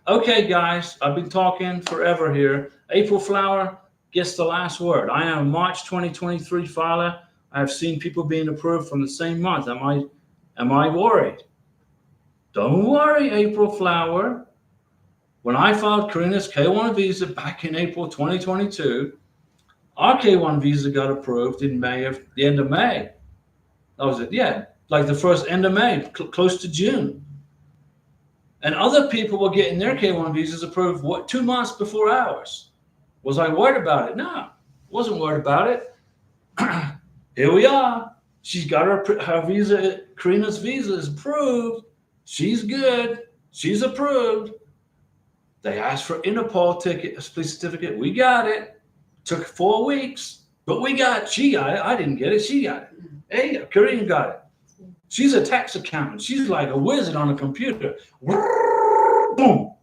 Okay, guys, I've been talking forever here. April Flower gets the last word. I am a March 2023 filer. I have seen people being approved from the same month. Am I worried? Don't worry, April Flower. When I filed Karina's K1 visa back in April 2022, our K1 visa got approved in the end of May. That was it, yeah. Like the first end of May, close to June. And other people were getting their K1 visas approved, 2 months before ours. Was I worried about it? No, wasn't worried about it. Here we are. She's got her visa, Karina's visa is approved. She's good. She's approved. They asked for Interpol ticket, a police certificate. We got it. Took 4 weeks, but she got it. I didn't get it. She got it. Hey, Karina got it. She's a tax accountant. She's like a wizard on a computer. Boom.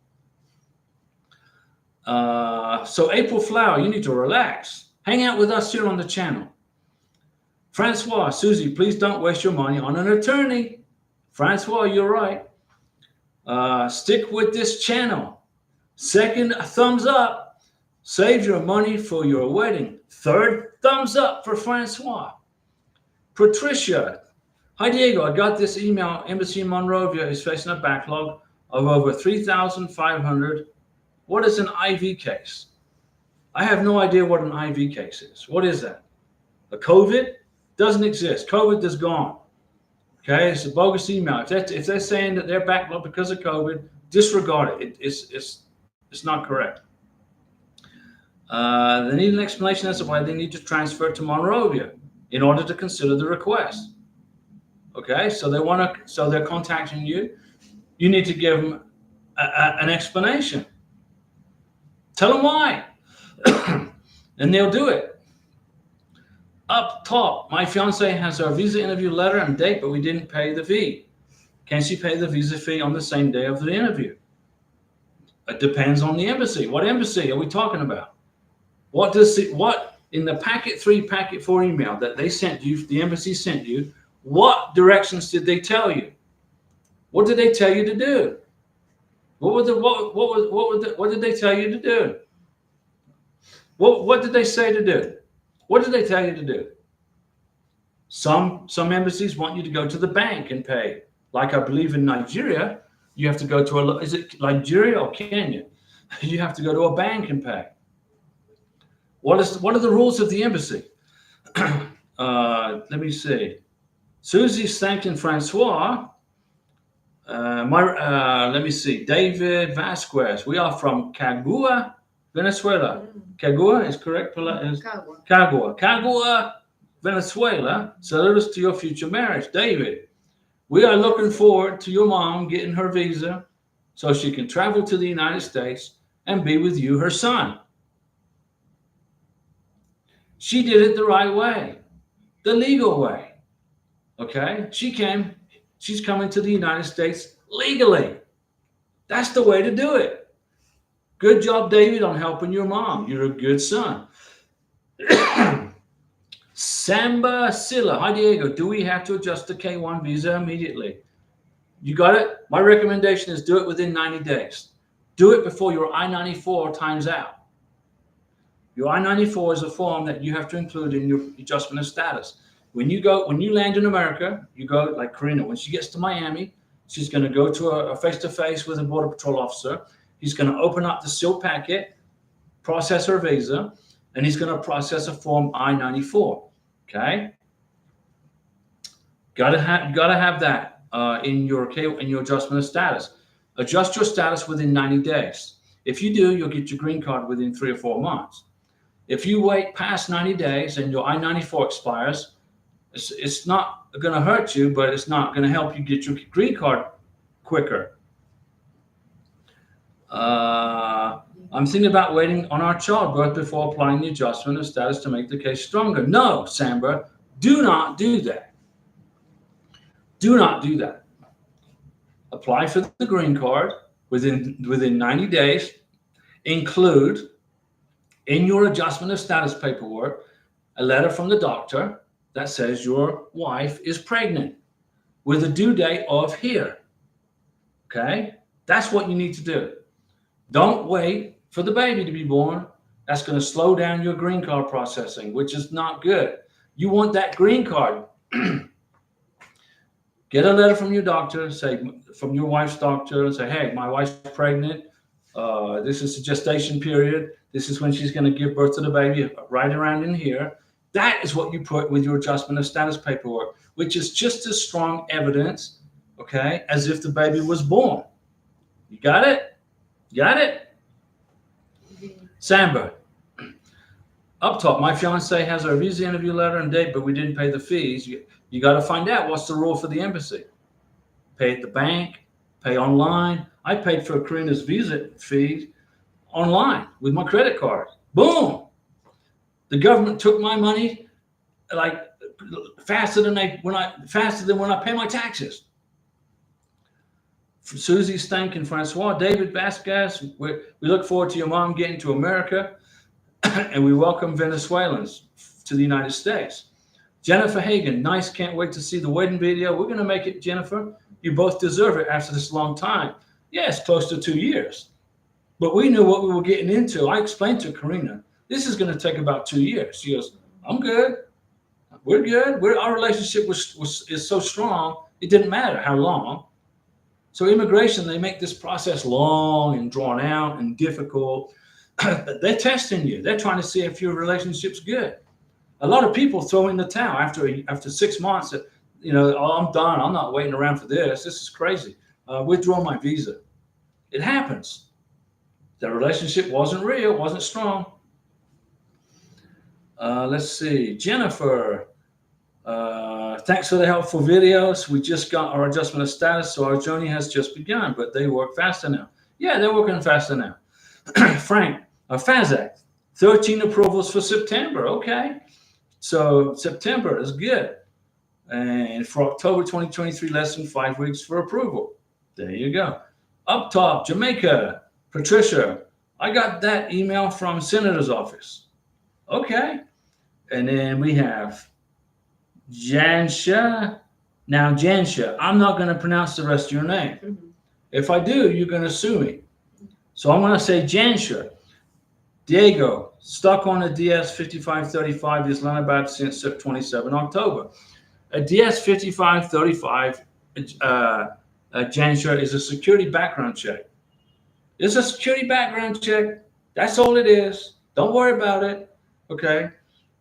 So April Flower, you need to relax. Hang out with us here on the channel. Francois, Susie, please don't waste your money on an attorney. Francois, you're right. Stick with this channel. Second, thumbs up. Save your money for your wedding. Third, thumbs up for Francois. Patricia, hi Diego, I got this email. Embassy in Monrovia is facing a backlog of over 3,500. What is an IV case? I have no idea what an IV case is. What is that? A COVID? Doesn't exist. COVID is gone. Okay, it's a bogus email. If they're saying that they're backlogged because of COVID, disregard it. It's not correct. They need an explanation as to why they need to transfer to Monrovia in order to consider the request. Okay, so they're contacting you. You need to give them an explanation. Tell them why, and they'll do it. Up top, my fiance has our visa interview letter and date, but we didn't pay the fee. Can she pay the visa fee on the same day of the interview? It depends on the embassy. What embassy are we talking about? What in the packet 3, packet 4 email that they sent you, the embassy sent you, what directions did they tell you? What did they tell you to do? What did they tell you to do? What did they say to do? What did they tell you to do? Some embassies want you to go to the bank and pay. Like I believe in Nigeria, you have to go to is it Nigeria or Kenya? You have to go to a bank and pay. What are the rules of the embassy? Let me see. Susie's thanking Francois. Let me see. David Vasquez. We are from Cagua, Venezuela. Cagua is correct. Cagua, Venezuela. Salutes to your future marriage, David. We are looking forward to your mom getting her visa so she can travel to the United States and be with you, her son. She did it the right way, the legal way. Okay? She's coming to the United States legally. That's the way to do it. Good job, David, on helping your mom. You're a good son. Samba Silla. Hi, Diego. Do we have to adjust the K1 visa immediately? You got it? My recommendation is do it within 90 days. Do it before your I-94 times out. Your I-94 is a form that you have to include in your adjustment of status. When you land in America, you go like Karina. When she gets to Miami, she's going to go to a face-to-face with a Border Patrol officer. He's going to open up the sealed packet, process her visa, and he's going to process a form I-94. Okay, gotta have that in your adjustment of status. Adjust your status within 90 days. If you do, you'll get your green card within 3 or 4 months. If you wait past 90 days and your I-94 expires, it's not going to hurt you, but it's not going to help you get your green card quicker. I'm thinking about waiting on our childbirth before applying the adjustment of status to make the case stronger. No, Samba, do not do that. Do not do that. Apply for the green card within 90 days. Include in your adjustment of status paperwork a letter from the doctor that says your wife is pregnant with a due date of here. Okay? That's what you need to do. Don't wait for the baby to be born. That's going to slow down your green card processing, which is not good. You want that green card. Get a letter from your doctor, from your wife's doctor, and say, hey, my wife's pregnant. This is the gestation period. This is when she's going to give birth to the baby, right around in here. That is what you put with your adjustment of status paperwork, which is just as strong evidence, okay, as if the baby was born. You got it? Got it? Samba. Up top, my fiance has our visa interview letter and date, but we didn't pay the fees. You got to find out what's the rule for the embassy. Pay at the bank, pay online. I paid for Karina's visa fees online with my credit card. Boom. The government took my money like faster than when I pay my taxes. Susie Stank and Francois, David Vasquez, we look forward to your mom getting to America, and we welcome Venezuelans to the United States. Jennifer Hagan, nice, can't wait to see the wedding video. We're going to make it, Jennifer. You both deserve it after this long time. Yeah, it's close to 2 years. But we knew what we were getting into. I explained to Karina, this is going to take about 2 years. She goes, I'm good. We're good. Our relationship is so strong, it didn't matter how long. So immigration, they make this process long and drawn out and difficult. They're testing you. They're trying to see if your relationship's good. A lot of people throw in the towel after 6 months. Oh, I'm done. I'm not waiting around for this. This is crazy. Withdraw my visa. It happens. The relationship wasn't real, wasn't strong. Let's see. Jennifer, thanks for the helpful videos. We just got our adjustment of status, so our journey has just begun, but they work faster now. Yeah, they're working faster now. Frank, Fazak, 13 approvals for September. Okay. So September is good. And for October 2023, less than 5 weeks for approval. There you go. Up top, Jamaica, Patricia, I got that email from Senator's office. Okay. And then we have Jansha. Now, Jansha, I'm not going to pronounce the rest of your name. Mm-hmm. If I do, you're going to sue me. So I'm going to say Jansha. Diego, stuck on a DS 5535 Islamabad since 27 October. A DS 5535, Jansha, is a security background check. It's a security background check. That's all it is. Don't worry about it. Okay.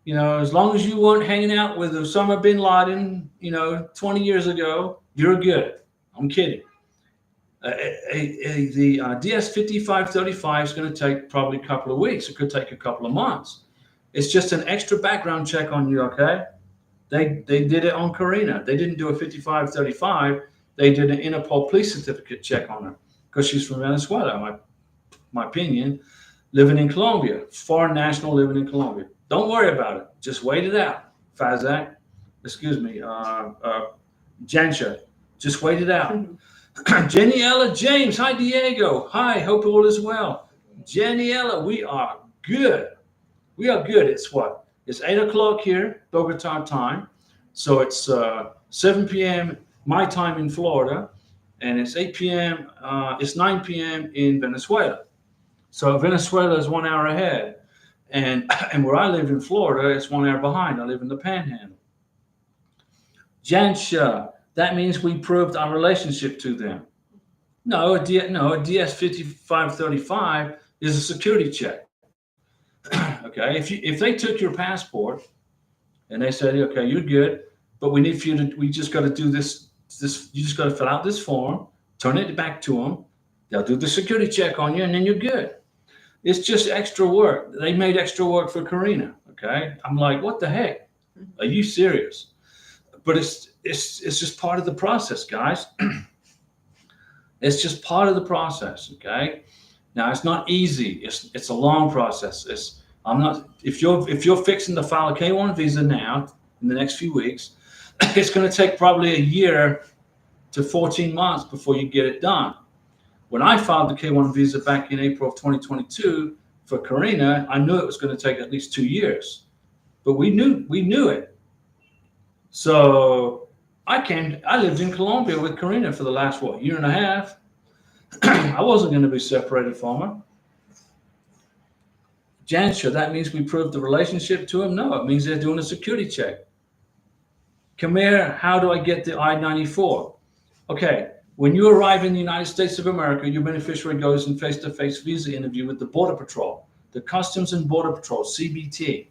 As long as you weren't hanging out with Osama bin Laden, 20 years ago, you're good. I'm kidding. The DS 5535 is going to take probably a couple of weeks. It could take a couple of months. It's just an extra background check on you, okay? They did it on Karina. They didn't do a 5535. They did an Interpol police certificate check on her because she's from Venezuela, my opinion, living in Colombia, foreign national living in Colombia. Don't worry about it. Just wait it out. Fazak, excuse me, Jansha, just wait it out. Jenniella James, hi Diego. Hi, hope all is well. Jenniella, we are good. We are good. It's what? It's 8 o'clock here, Bogotá time. So it's 7 p.m. my time in Florida, and it's 8 p.m. It's 9 p.m. in Venezuela. So Venezuela is 1 hour ahead, and where I live in Florida, it's 1 hour behind. I live in the Panhandle. Jansha. That means we proved our relationship to them. No, a DS 5535 is a security check. Okay, if they took your passport and they said, okay, you're good, but we need for you to, we just got to do this. You just got to fill out this form, turn it back to them. They'll do the security check on you, and then you're good. It's just extra work. They made extra work for Karina. Okay, I'm like, what the heck? Are you serious? But it's just part of the process, guys. It's just part of the process, okay? Now it's not easy. It's a long process. If you're fixing to file a K1 visa now in the next few weeks, it's going to take probably a year to 14 months before you get it done. When I filed the K1 visa back in April of 2022 for Karina, I knew it was going to take at least 2 years, but we knew it. So I lived in Colombia with Karina for the last, year and a half. I wasn't going to be separated from her. Jansha, that means we proved the relationship to him? No, it means they're doing a security check. Kamir, how do I get the I-94? Okay, when you arrive in the United States of America, your beneficiary goes in face-to-face visa interview with the Border Patrol, the Customs and Border Patrol, CBT.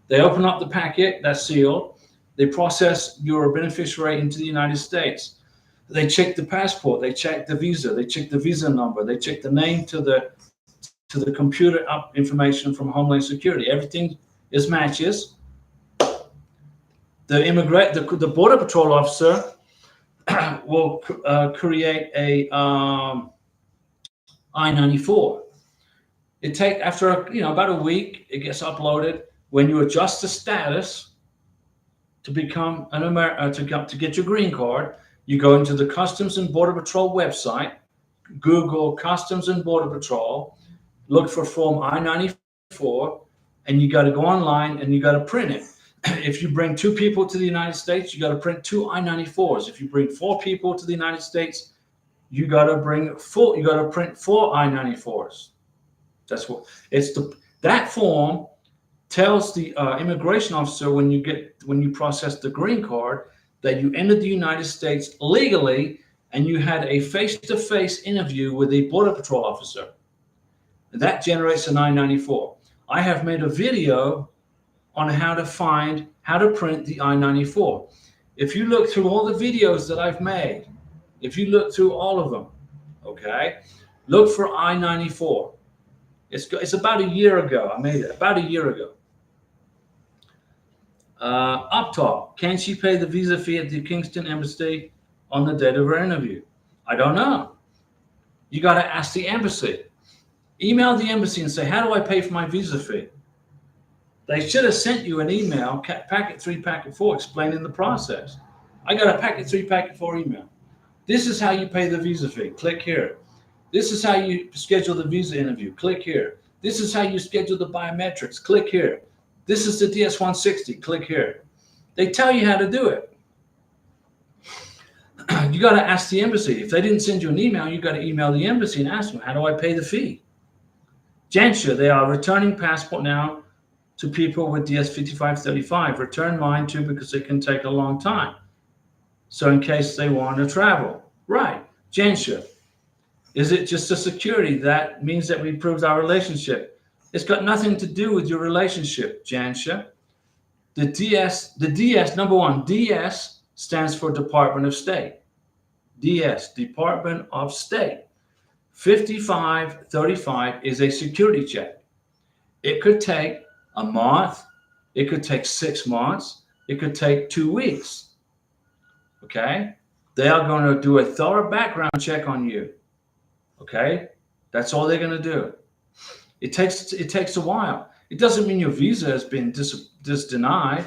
They open up the packet, that's sealed. They process your beneficiary into the United States. They check the passport, they check the visa, they check the visa number, they check the name to the computer up information from Homeland Security. Everything is matches. The Border Patrol officer will create a I-94. It takes after about a week, it gets uploaded. When you adjust the status to become an American, to get your green card, You go into the Customs and Border Patrol website, Google Customs and Border Patrol, look for Form I-94, and you got to go online and you got to print it. If you bring 2 people to the United States, you got to print 2 I-94s. If you bring 4 people to the United States, you got to print 4 I-94s. That's what it's that form tells the immigration officer when you process the green card that you entered the United States legally and you had a face-to-face interview with a Border Patrol officer. That generates an I-94. I have made a video on how to print the I-94. If you look through all the videos that I've made, if you look through all of them, okay, look for I-94. It's about a year ago. I made it about a year ago. Up top, can she pay the visa fee at the Kingston Embassy on the date of her interview? I don't know. You got to ask the embassy. Email the embassy and say, how do I pay for my visa fee? They should have sent you an email, packet 3, packet 4, explaining the process. I got a packet 3, packet 4 email. This is how you pay the visa fee. Click here. This is how you schedule the visa interview. Click here. This is how you schedule the biometrics. Click here. This is the DS-160. Click here. They tell you how to do it. You got to ask the embassy. If they didn't send you an email, you got to email the embassy and ask them, how do I pay the fee? Gensha, they are returning passport now to people with DS-5535. Return mine too because it can take a long time. So in case they want to travel. Right. Gensha, is it just a security? That means that we proved our relationship. It's got nothing to do with your relationship, Gensha. The DS, number one, DS stands for Department of State. DS, Department of State. 5535 is a security check. It could take a month. It could take 6 months. It could take 2 weeks. Okay? They are going to do a thorough background check on you. Okay? That's all they're going to do. It takes a while. It doesn't mean your visa has been denied.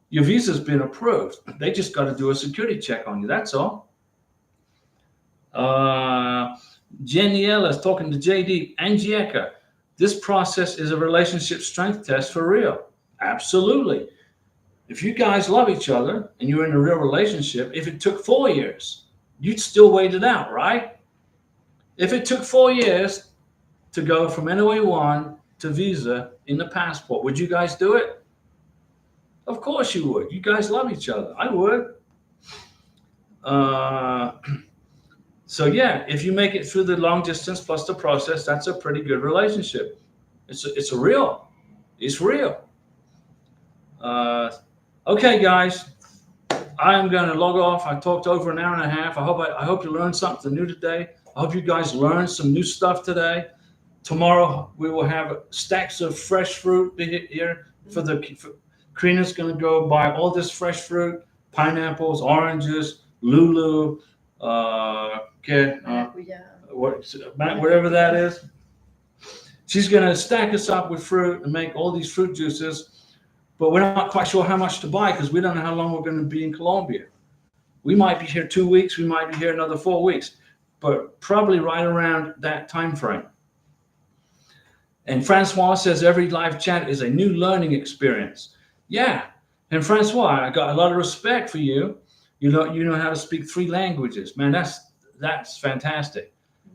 Your visa has been approved. They just got to do a security check on you. That's all. Jeniela is talking to JD. Angieka, this process is a relationship strength test for real. Absolutely. If you guys love each other and you're in a real relationship, if it took 4 years, you'd still wait it out, right? If it took 4 years to go from NOA1 to visa in the passport, would you guys do it? Of course you would. You guys love each other. I would. So yeah, if you make it through the long distance plus the process, that's a pretty good relationship. It's real. It's real. Okay, guys, I am going to log off. I talked over an hour and a half. I hope you learned something new today. I hope you guys learned some new stuff today. Tomorrow we will have stacks of fresh fruit here Karina's going to go buy all this fresh fruit, pineapples, oranges, Lulu, whatever that is. She's going to stack us up with fruit and make all these fruit juices, but we're not quite sure how much to buy because we don't know how long we're going to be in Colombia. We might be here 2 weeks. We might be here another 4 weeks, but probably right around that time frame. And Francois says every live chat is a new learning experience. Yeah. And Francois, I got a lot of respect for you. You know how to speak 3 languages. Man, that's fantastic.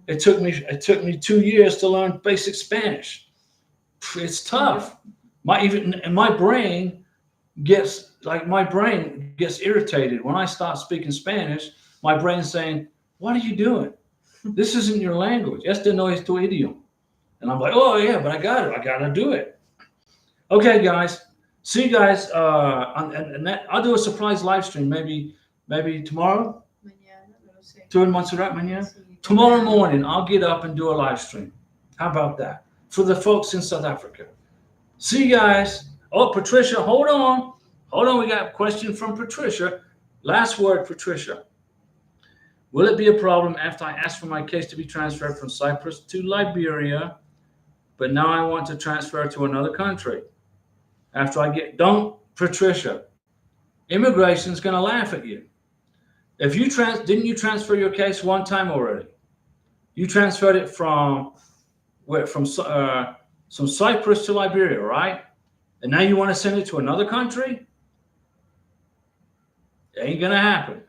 It took me 2 years to learn basic Spanish. It's tough. My brain gets irritated when I start speaking Spanish. My brain's saying, "What are you doing? This isn't your language. Este no es tu idioma." And I'm like, "Oh yeah, but I got it. I got to do it." Okay, guys. See you guys. I'll do a surprise live stream maybe tomorrow. Mañana, no lo sé. ¿Tú en Montserrat mañana? Sí. Tomorrow morning, I'll get up and do a live stream. How about that? For the folks in South Africa. See you guys. Oh, Patricia, hold on. We got a question from Patricia. Last word, Patricia. Will it be a problem after I ask for my case to be transferred from Cyprus to Liberia, but now I want to transfer to another country? Patricia, immigration's going to laugh at you. If you didn't you transfer your case one time already? You transferred it from where? From Cyprus to Liberia, right? And now you want to send it to another country? It ain't gonna happen.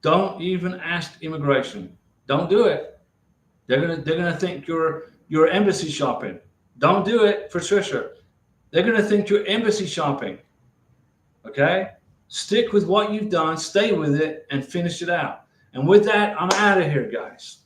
Don't even ask immigration. Don't do it. They're gonna think you're embassy shopping. Don't do it, Patricia. They're gonna think you're embassy shopping. Okay? Stick with what you've done, stay with it, and finish it out. And with that, I'm out of here, guys.